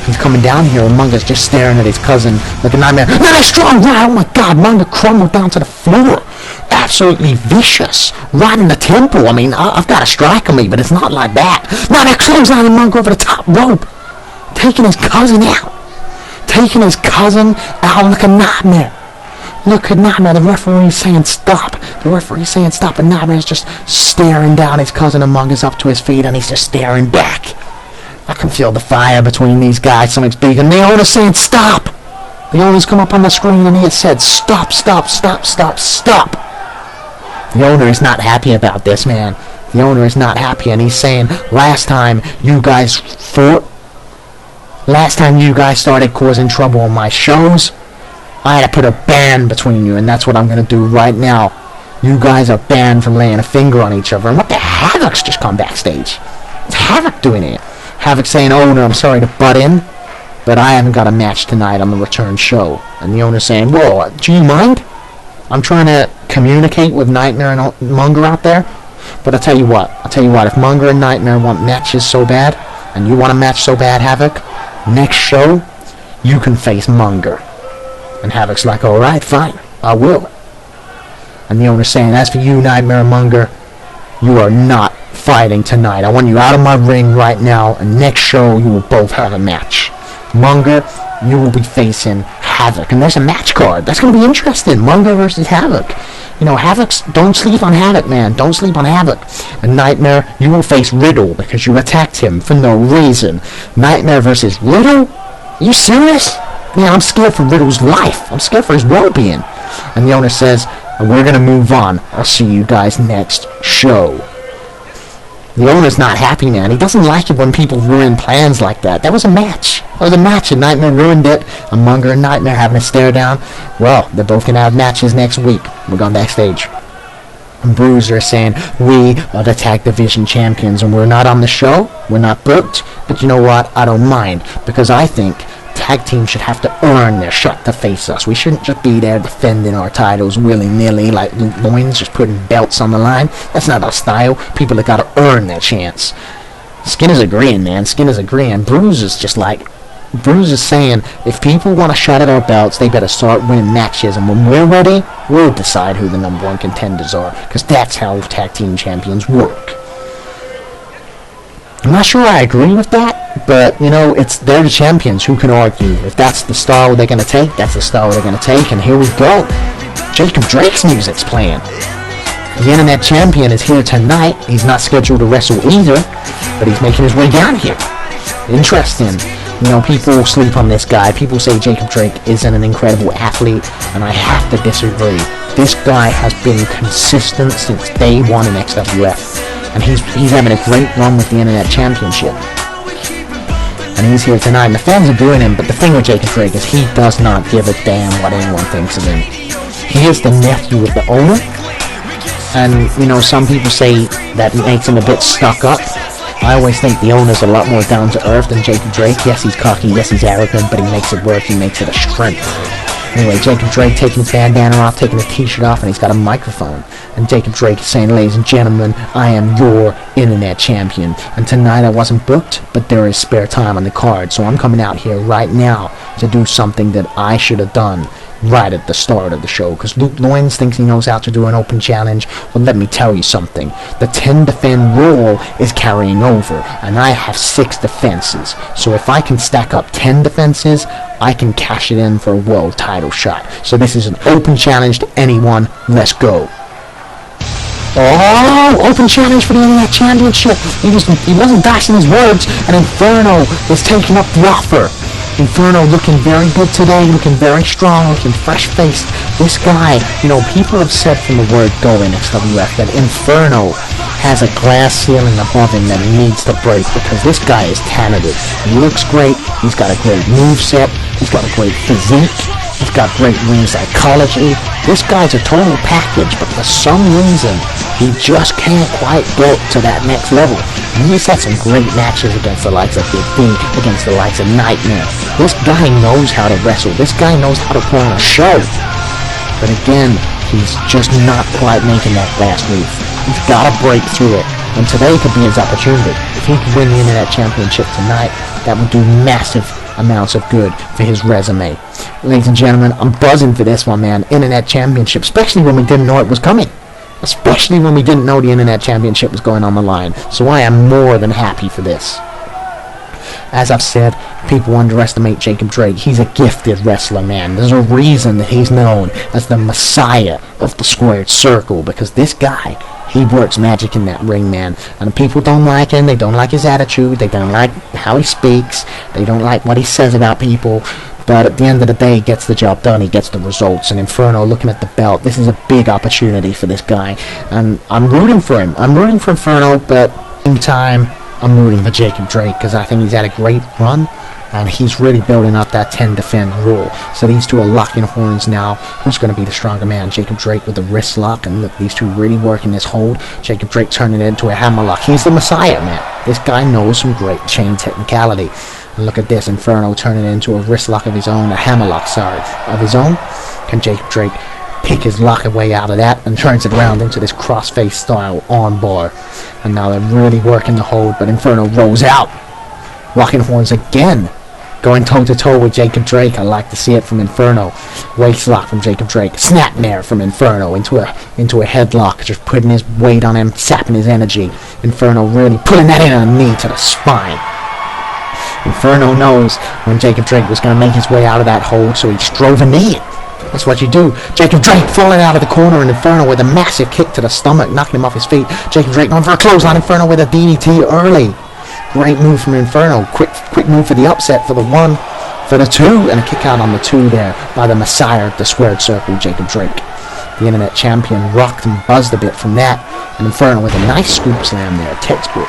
Speaker 2: He's coming down here, and Munger's just staring at his cousin like a Nightmare. Very strong right. Oh my god, Munger crumbled down to the floor. Absolutely vicious. Right in the temple. I mean, I've got a strike on me, but it's not like that. Now they're clotheslining Munger over the top rope. Taking his cousin out. Taking his cousin out like a Nightmare. Look at Nightmare. The referee's saying stop. And Nightmare's just staring down his cousin, and Munger's up to his feet, and he's just staring back. I can feel the fire between these guys. Something's big, and the owner's saying stop. The owner's come up on the screen, and he has said stop. The owner is not happy about this, man. The owner is not happy, and he's saying, last time you guys started causing trouble on my shows, I had to put a ban between you, and that's what I'm going to do right now. You guys are banned from laying a finger on each other. And what the Havoc's just come backstage? It's Havoc doing it. Havoc saying, owner, I'm sorry to butt in, but I haven't got a match tonight on the return show. And the owner's saying, whoa, do you mind? I'm trying to communicate with Nightmare and Munger out there. But I'll tell you what, if Munger and Nightmare want matches so bad, and you want a match so bad, Havoc, next show, you can face Munger. And Havoc's like, alright, fine, I will. And the owner's saying, as for you, Nightmare and Munger, you are not fighting tonight. I want you out of my ring right now, and next show, you will both have a match. Munger, you will be facing Havoc, and there's a match card. That's going to be interesting. Munger versus Havoc. You know, don't sleep on Havoc, man. Don't sleep on Havoc. And Nightmare, you will face Riddle because you attacked him for no reason. Nightmare versus Riddle? Are you serious? Man, I'm scared for Riddle's life. I'm scared for his well-being. And the owner says, we're going to move on. I'll see you guys next show. The owner's not happy, man. He doesn't like it when people ruin plans like that. That was a match. And Nightmare ruined it. And Munger and Nightmare having a stare down. Well, they're both going to have matches next week. We're going backstage. And Bruiser is saying, we are the tag division champions, and we're not on the show. We're not booked. But you know what? I don't mind. Because I think tag teams should have to earn their shot to face us. We shouldn't just be there defending our titles willy-nilly like Luke Loins, just putting belts on the line. That's not our style. People have got to earn their chance. Skinner's agreeing, man. Skinner's agreeing. Bruiser's just like, Bruce is saying, if people want to shut at our belts, they better start winning matches, and when we're ready, we'll decide who the number one contenders are, because that's how tag team champions work. I'm not sure I agree with that, but, they're the champions. Who can argue? If that's the style they're going to take, that's the style they're going to take, and here we go. Jacob Drake's music's playing. The Internet Champion is here tonight. He's not scheduled to wrestle either, but he's making his way down here. Interesting. People sleep on this guy. People say Jacob Drake isn't an incredible athlete, and I have to disagree. This guy has been consistent since day one in XWF, and he's having a great run with the Internet Championship. And he's here tonight, and the fans are booing him, but the thing with Jacob Drake is he does not give a damn what anyone thinks of him. He is the nephew of the owner, and, some people say that makes him a bit stuck up. I always think the owner's a lot more down to earth than Jacob Drake. Yes, he's cocky, yes, he's arrogant, but he makes it work, he makes it a strength. Anyway, Jacob Drake taking his bandana off, taking his t-shirt off, and he's got a microphone. And Jacob Drake is saying, ladies and gentlemen, I am your Internet Champion. And tonight I wasn't booked, but there is spare time on the card, so I'm coming out here right now to do something that I should have done right at the start of the show, because Luke Loins thinks he knows how to do an open challenge. Well, let me tell you something. The 10 defend rule is carrying over, and I have 6 defenses. So if I can stack up 10 defenses, I can cash it in for a world title shot. So this is an open challenge to anyone. Let's go. Oh, open challenge for the Internet Championship. He wasn't dicing his words, and Inferno is taking up the offer. Inferno looking very good today, looking very strong, looking fresh-faced. This guy, people have said from the word go in XWF that Inferno has a glass ceiling above him that he needs to break, because this guy is talented. He looks great, he's got a great moveset, he's got a great physique, he's got great ring psychology. This guy's a total package, but for some reason, he just can't quite get to that next level. And he's had some great matches against the likes of Big B, against the likes of Nightmare. This guy knows how to wrestle. This guy knows how to put on a show. But again, he's just not quite making that last move. He's got to break through it. And today could be his opportunity. If he could win the Internet Championship tonight, that would do massive amounts of good for his resume. Ladies and gentlemen, I'm buzzing for this one, man. Internet Championship, especially when we didn't know it was coming. Especially when we didn't know the Internet Championship was going on the line. So I am more than happy for this. As I've said, people underestimate Jacob Drake. He's a gifted wrestler, man. There's a reason that he's known as the Messiah of the Squared Circle, because this guy, he works magic in that ring, man. And people don't like him. They don't like his attitude. They don't like how he speaks. They don't like what he says about people. But at the end of the day, he gets the job done. He gets the results. And Inferno, looking at the belt, this is a big opportunity for this guy. And I'm rooting for him. I'm rooting for Inferno, but in time, I'm rooting for Jacob Drake, because I think he's had a great run. And he's really building up that 10 defend rule. So these two are locking horns now. Who's going to be the stronger man? Jacob Drake with the wrist lock. And look, these two really working this hold. Jacob Drake turning it into a hammerlock. He's the Messiah, man. This guy knows some great chain technicality. And look at this, Inferno turning it into a wrist lock of his own, a hammerlock, of his own. Can Jacob Drake pick his lock away out of that and turns it around into this crossface style arm bar? And now they're really working the hold, but Inferno rolls out. Locking horns again. Going toe-to-toe with Jacob Drake. I like to see it from Inferno. Waist lock from Jacob Drake. Snapmare from Inferno into a headlock. Just putting his weight on him, sapping his energy. Inferno really putting that in on a knee to the spine. Inferno knows when Jacob Drake was going to make his way out of that hold, so he strove a knee. That's what you do. Jacob Drake falling out of the corner, and Inferno with a massive kick to the stomach, knocking him off his feet. Jacob Drake going for a clothesline. Inferno with a DDT early. Great move from Inferno. Quick move for the upset, for the 1, for the 2, and a kick out on the 2 there by the Messiah of the Squared Circle, Jacob Drake. The Internet Champion rocked and buzzed a bit from that, and Inferno with a nice scoop slam there. Textbook.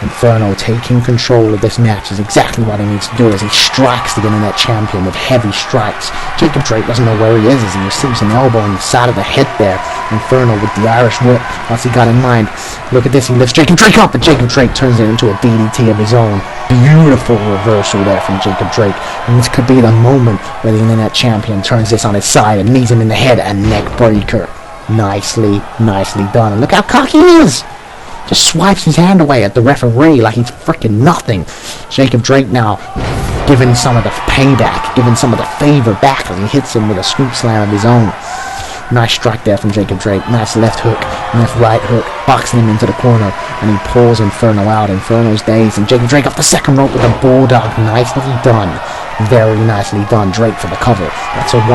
Speaker 2: Inferno taking control of this match is exactly what he needs to do as he strikes the Internet Champion with heavy strikes. Jacob Drake doesn't know where he is as he receives an elbow on the side of the head there. Inferno with the Irish whip, what's he got in mind? Look at this, he lifts Jacob Drake up, and Jacob Drake turns it into a DDT of his own. Beautiful reversal there from Jacob Drake. And this could be the moment where the Internet Champion turns this on his side and knees him in the head, and neck breaker. Nicely done. And look how cocky he is. Just swipes his hand away at the referee like he's freaking nothing. Jacob Drake now giving some of the payback, giving some of the favor back as he hits him with a scoop slam of his own. Nice strike there from Jacob Drake. Nice left hook, left right hook, boxing him into the corner, and he pulls Inferno out. Inferno's dazed, and Jacob Drake off the second rope with a bulldog. Nicely done. Very nicely done. Drake for the cover. That's a 1.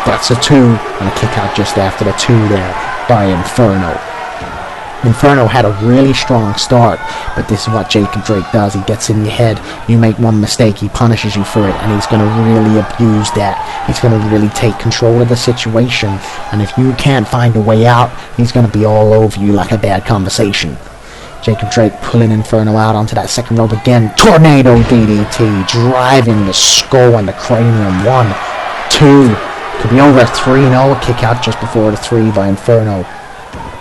Speaker 2: That's a 2. And a kick out just after the 2 there by Inferno. Inferno had a really strong start, but this is what Jacob Drake does. He gets in your head, you make one mistake, he punishes you for it, and he's going to really abuse that. He's going to really take control of the situation, and if you can't find a way out, he's going to be all over you like a bad conversation. Jacob Drake pulling Inferno out onto that second rope again. Tornado DDT, driving the skull and the cranium. 1, 2, could be over 3-0, kick out just before the 3 by Inferno.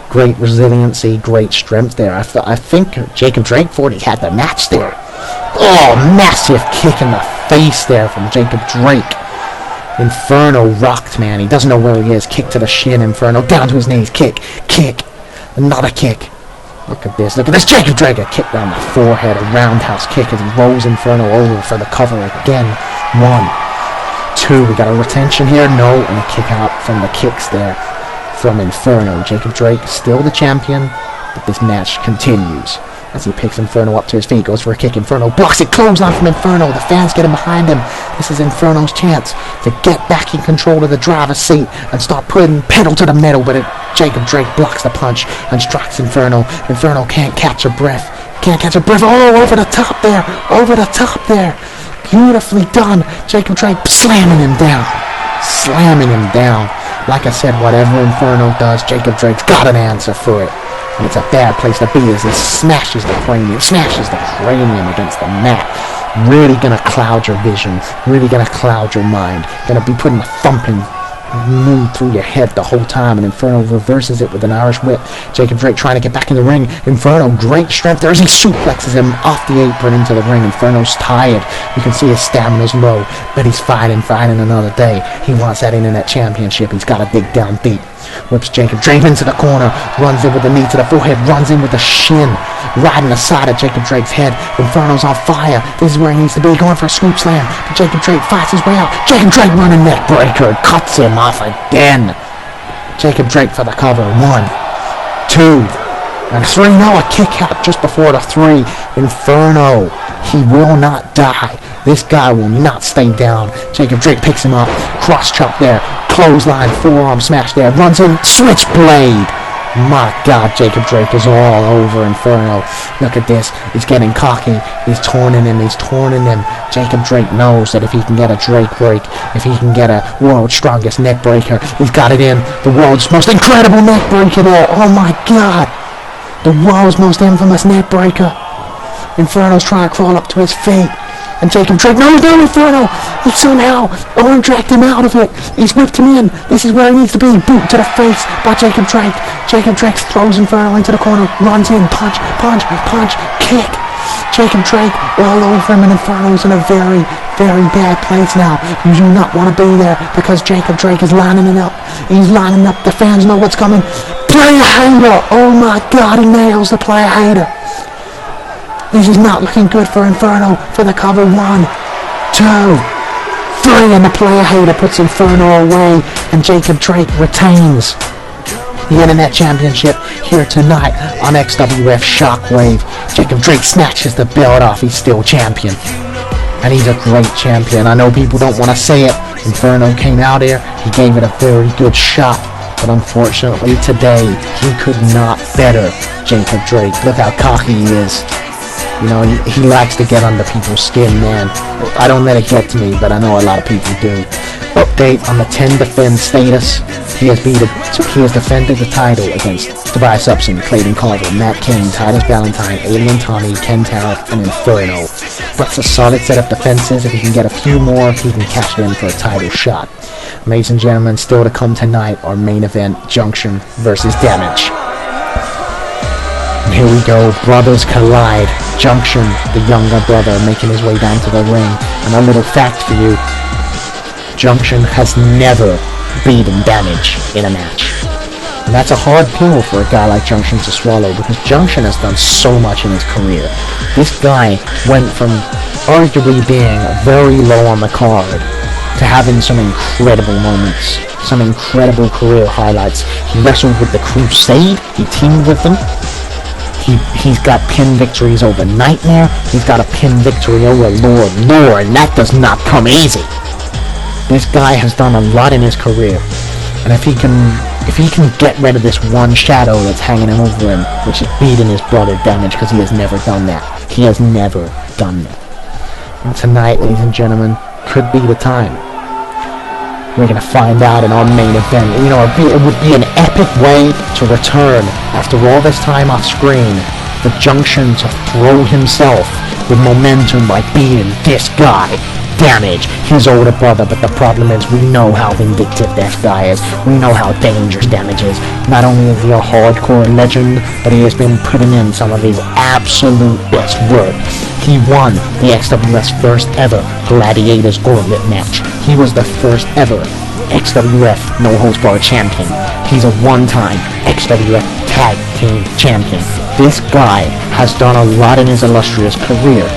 Speaker 2: Great resiliency, great strength there. I think Jacob Drake thought he had the match there. Oh, massive kick in the face there from Jacob Drake. Inferno rocked, man. He doesn't know where he is. Kick to the shin, Inferno. Down to his knees. Kick. Another kick. Look at this. Jacob Drake, a kick down the forehead. A roundhouse kick as he rolls Inferno over for the cover again. 1, 2. We got a retention here. No. And a kick out from the kicks there from Inferno. Jacob Drake still the champion, but this match continues as he picks Inferno up to his feet, goes for a kick. Inferno blocks it, clothesline from Inferno. The fans getting behind him. This is Inferno's chance to get back in control of the driver's seat and start putting pedal to the metal, but Jacob Drake blocks the punch and strikes Inferno. Inferno can't catch a breath. Oh, over the top there. Beautifully done. Jacob Drake slamming him down. Like I said, whatever Inferno does, Jacob Drake's got an answer for it. And it's a bad place to be as he smashes the cranium against the mat. Really gonna cloud your vision. Really gonna cloud your mind. Gonna be putting a thumping mood through your head the whole time, and Inferno reverses it with an Irish whip. Jacob Drake trying to get back in the ring. Inferno, great strength there as he suplexes him off the apron into the ring. Inferno's tired. You can see his stamina's low, but he's fighting another day. He wants that internet championship. He's got a big down beat. Whips Jacob Drake into the corner, runs in with the knee to the forehead, runs in with the shin, riding the side of Jacob Drake's head. Inferno's on fire. This is where he needs to be, going for a scoop slam. But Jacob Drake fights his way out. Jacob Drake running neck breaker, cuts him off again. Jacob Drake for the cover. 1, 2, and 3. No, a kick out just before the 3. Inferno, he will not die. This guy will not stay down. Jacob Drake picks him up, cross chop there, clothesline, forearm smash there, runs in, switchblade. My God, Jacob Drake is all over Inferno. Look at this. He's getting cocky. He's torning him. Jacob Drake knows that if he can get a Drake break, if he can get a world's strongest neck breaker, he's got it in. The world's most incredible neck breaker there. Oh my God. The world's most infamous neck breaker. Inferno's trying to crawl up to his feet. And Jacob Drake, no, Inferno! He somehow dragged him out of it. He's whipped him in. This is where he needs to be. Boot to the face by Jacob Drake. Jacob Drake throws Inferno into the corner, runs in, punch, kick. Jacob Drake all over him, and Inferno's in a very, very bad place now. You do not want to be there because Jacob Drake is lining it up. He's lining up. The fans know what's coming. Player hater! Oh my God, he nails the player hater. This is not looking good for Inferno for the cover. 1, 2, 3, and the player hater puts Inferno away, and Jacob Drake retains the Internet Championship here tonight on XWF Shockwave. Jacob Drake snatches the belt off. He's still champion, and he's a great champion. I know people don't want to say it. Inferno came out here. He gave it a very good shot, but unfortunately today he could not better Jacob Drake. Look how cocky he is. You know, he likes to get under people's skin, man. I don't let it get to me, but I know a lot of people do. Update on the 10 defend status. He has defended the title against Tobias Upson, Clayton Carver, Matt King, Titus Valentine, Alien Tommy, Ken Tariff, and Inferno. That's a solid set of defenses. If he can get a few more, he can cash it in for a title shot. Ladies and gentlemen, still to come tonight, our main event, Junction versus Damage. And here we go, brothers collide. Junction, the younger brother, making his way down to the ring. And a little fact for you, Junction has never beaten Damage in a match. And that's a hard pill for a guy like Junction to swallow, because Junction has done so much in his career. This guy went from arguably being very low on the card to having some incredible moments, some incredible career highlights. He wrestled with the Crusade, he teamed with them. He's got pin victories over Nightmare, he's got a pin victory over Lord, and that does not come easy. This guy has done a lot in his career, and if he can get rid of this one shadow that's hanging over him, which is beating his brother Damage, because he has never done that. He has never done that. And tonight, ladies and gentlemen, could be the time. We're going to find out in our main event. You know, it would be an epic way to return after all this time off screen. The Junction to throw himself with momentum by beating this guy, Damage, his older brother. But the problem is, we know how vindictive this guy is. We know how dangerous Damage is. Not only is he a hardcore legend, but he has been putting in some of his absolute best work. He won the XWF's first ever Gladiators Gauntlet match. He was the first ever XWF No Holds Barred champion. He's a one-time XWF Tag Team champion. This guy has done a lot in his illustrious career,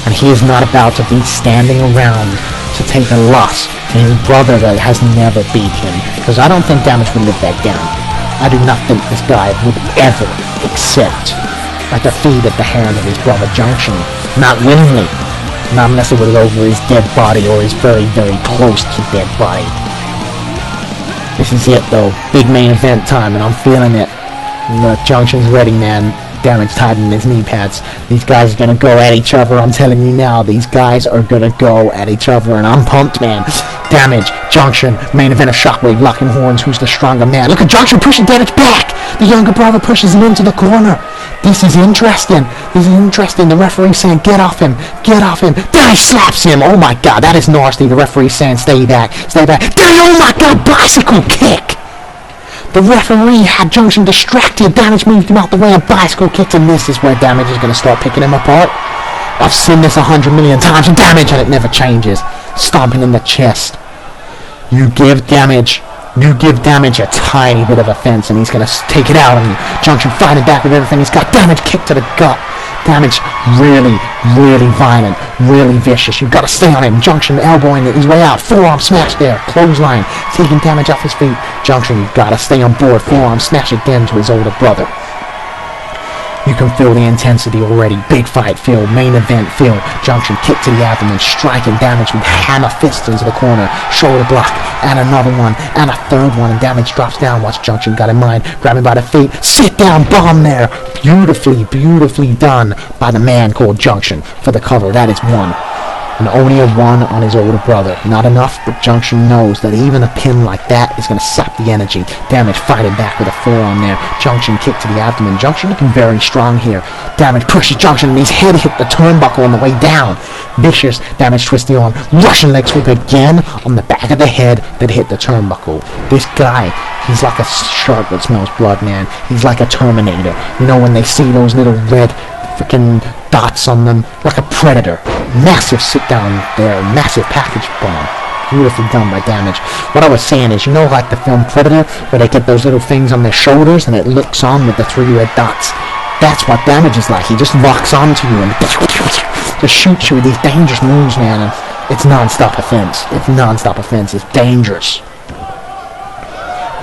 Speaker 2: and he is not about to be standing around to take a loss to his brother that has never beat him, because I don't think Damage would live that down. I do not think this guy would ever accept a defeat at the hand of his brother Junction. Not willingly. Not unless it was over his dead body, or his very, very close to dead body. This is it though. Big main event time, and I'm feeling it. Look, Junction's ready, man. Damage tightening his knee pads. These guys are gonna go at each other, I'm telling you now. These guys are gonna go at each other, and I'm pumped, man. Damage, Junction, main event of Shockwave, locking horns. Who's the stronger man? Look at Junction pushing Damage back! The younger brother pushes him into the corner. This is interesting. The referee's saying, get off him. Damage slaps him. Oh my god, that is nasty. The referee's saying, stay back. Oh my god, bicycle kick! The referee had Junction distracted. Damage moved him out the way and bicycle kicked, and this is where Damage is going to start picking him apart. I've seen this 100 million times, and Damage, and it never changes. Stomping in the chest. You give Damage a tiny bit of offense, and he's going to take it out on you. Junction fighting back with everything he's got. Damage kick to the gut. Damage really, really violent, really vicious. You've got to stay on him. Junction elbowing his way out. Forearm smash there. Clothesline. Taking Damage off his feet. Junction, you've got to stay on board. Forearm smash again to his older brother. You can feel the intensity already. Big fight feel, main event feel. Junction kick to the abdomen, striking Damage with hammer fists into the corner. Shoulder block, and another one, and a third one, and Damage drops down. What's Junction got in mind? Grab him by the feet, sit down bomb there. Beautifully, beautifully done by the man called Junction for the cover. That is one. And only a one on his older brother. Not enough, but Junction knows that even a pin like that is going to sap the energy. Damage fighting back with a forearm there. Junction kick to the abdomen. Junction looking very strong here. Damage pushes Junction, and his head hit the turnbuckle on the way down. Vicious. Damage twists the arm. Russian leg sweep again on the back of the head that hit the turnbuckle. This guy, he's like a shark that smells blood, man. He's like a Terminator. You know when they see those little red freaking dots on them, like a predator. Massive sit down there, massive package bomb. Beautifully done by Damage. What I was saying is, you know, like the film Predator, where they get those little things on their shoulders and it looks on with the 3 red dots. That's what Damage is like. He just locks onto you and just shoots you with these dangerous moves, man. And it's non-stop offense. It's dangerous.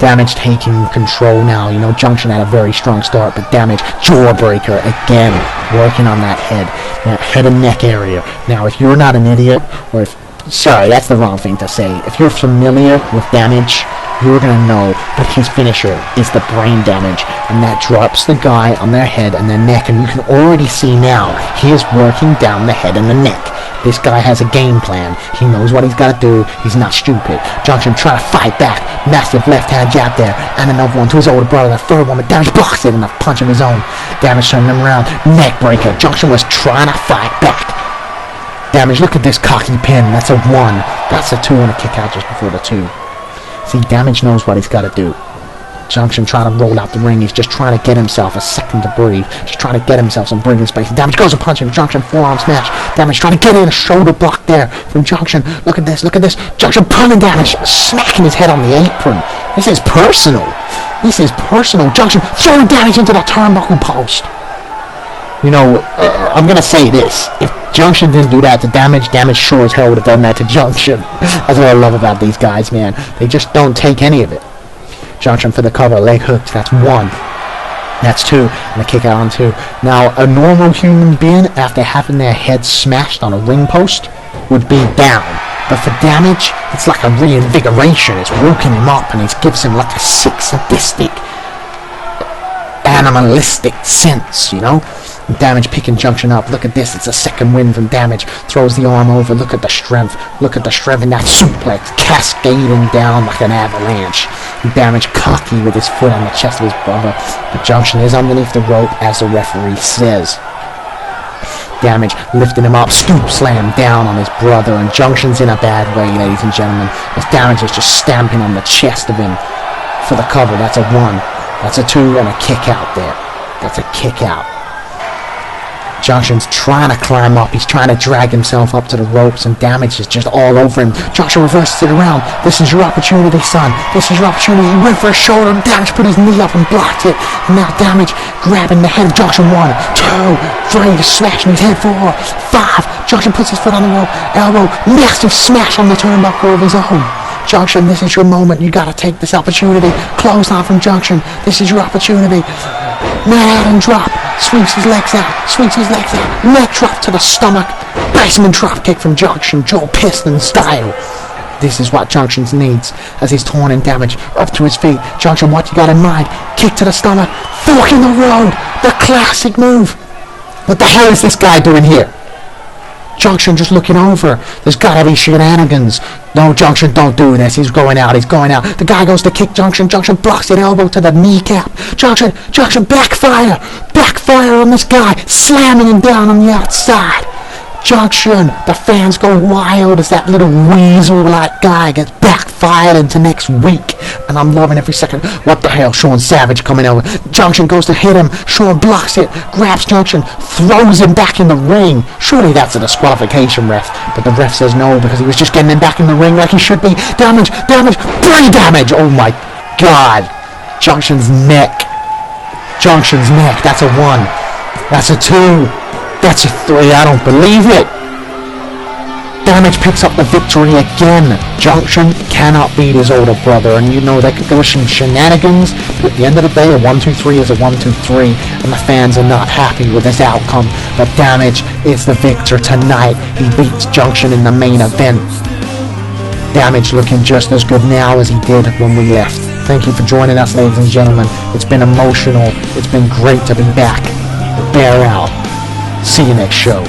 Speaker 2: Damage taking control now. You know, Junction had a very strong start, but Damage, jawbreaker again, working on that head and neck area. Now, if you're not an idiot, or if, sorry, that's the wrong thing to say. If you're familiar with Damage, you're gonna know that his finisher is the brain damage, and that drops the guy on their head and their neck, and you can already see now, he is working down the head and the neck. This guy has a game plan. He knows what he's got to do. He's not stupid. Junction trying to fight back. Massive left-hand jab there. And another one to his older brother. The third one, but Damage blocks it and a punch of his own. Damage turning him around. Neck breaker. Junction was trying to fight back. Damage, look at this cocky pin. That's a 1. That's a 2 and a kick out just before the 2. See, Damage knows what he's got to do. Junction trying to roll out the ring. He's just trying to get himself a second to breathe. Just trying to get himself some breathing space. Damage goes and punching. Junction forearm smash. Damage trying to get in a shoulder block there from Junction. Look at this. Junction pulling Damage, smacking his head on the apron. This is personal. This is personal. Junction throwing Damage into the turnbuckle post. You know, I'm gonna say this. If Junction didn't do that to Damage sure as hell would have done that to Junction. That's what I love about these guys, man. They just don't take any of it. Junction for the cover, leg hooks, that's 1. That's 2, and a kick out on 2. Now, a normal human being, after having their head smashed on a ring post, would be down. But for Damage, it's like a reinvigoration. It's woken him up, and it gives him like a sick, sadistic, animalistic sense, you know? Damage picking Junction up. Look at this. It's a second win from Damage. Throws the arm over. Look at the strength. Look at the strength in that suplex. Cascading down like an avalanche. Damage cocky with his foot on the chest of his brother. But Junction is underneath the rope, as the referee says. Damage lifting him up. Scoop slam down on his brother. And Junction's in a bad way, ladies and gentlemen. As Damage is just stamping on the chest of him for the cover. That's a 1. That's a 2 and a kick out there. That's a kick out. Junction's trying to climb up. He's trying to drag himself up to the ropes, and Damage is just all over him. Junction reverses it around. This is your opportunity, son. This is your opportunity. He went for a shoulder, and Damage put his knee up and blocked it. And now Damage grabbing the head of Junction. 1, 2, 3, smashing his head. 4, 5. Junction puts his foot on the rope. Elbow, massive smash on the turnbuckle of his own. Junction, this is your moment. You gotta take this opportunity. Close on from Junction. This is your opportunity. Manhattan drop. Sweeps his legs out. Sweeps his legs out. Neck drop to the stomach. Basement drop kick from Junction. Joe Piston style. This is what Junction needs as he's torn in Damage. Up to his feet. Junction, what you got in mind? Kick to the stomach. Fork in the road. The classic move. What the hell is this guy doing here? Junction just looking over. There's gotta be shenanigans. No, Junction, don't do this. He's going out. He's going out. The guy goes to kick Junction. Junction blocks it, elbow to the kneecap. Junction, backfire. Backfire on this guy. Slamming him down on the outside. Junction, the fans go wild as that little weasel-like guy gets backfired into next week. And I'm loving every second. What the hell? Sean Savage coming over. Junction goes to hit him. Sean blocks it. Grabs Junction. Throws him back in the ring. Surely that's a disqualification, ref. But the ref says no because he was just getting him back in the ring like he should be. Damage. Brain damage. Oh my God. Junction's neck. That's a 1. That's a 2. That's a 3. I don't believe it. Damage picks up the victory again. Junction cannot beat his older brother, and you know there could go some shenanigans, but at the end of the day, a 1-2-3 is a 1-2-3, and the fans are not happy with this outcome. But Damage is the victor tonight. He beats Junction in the main event. Damage looking just as good now as he did when we left. Thank you for joining us, ladies and gentlemen. It's been emotional. It's been great to be back. Bear out. See you next show.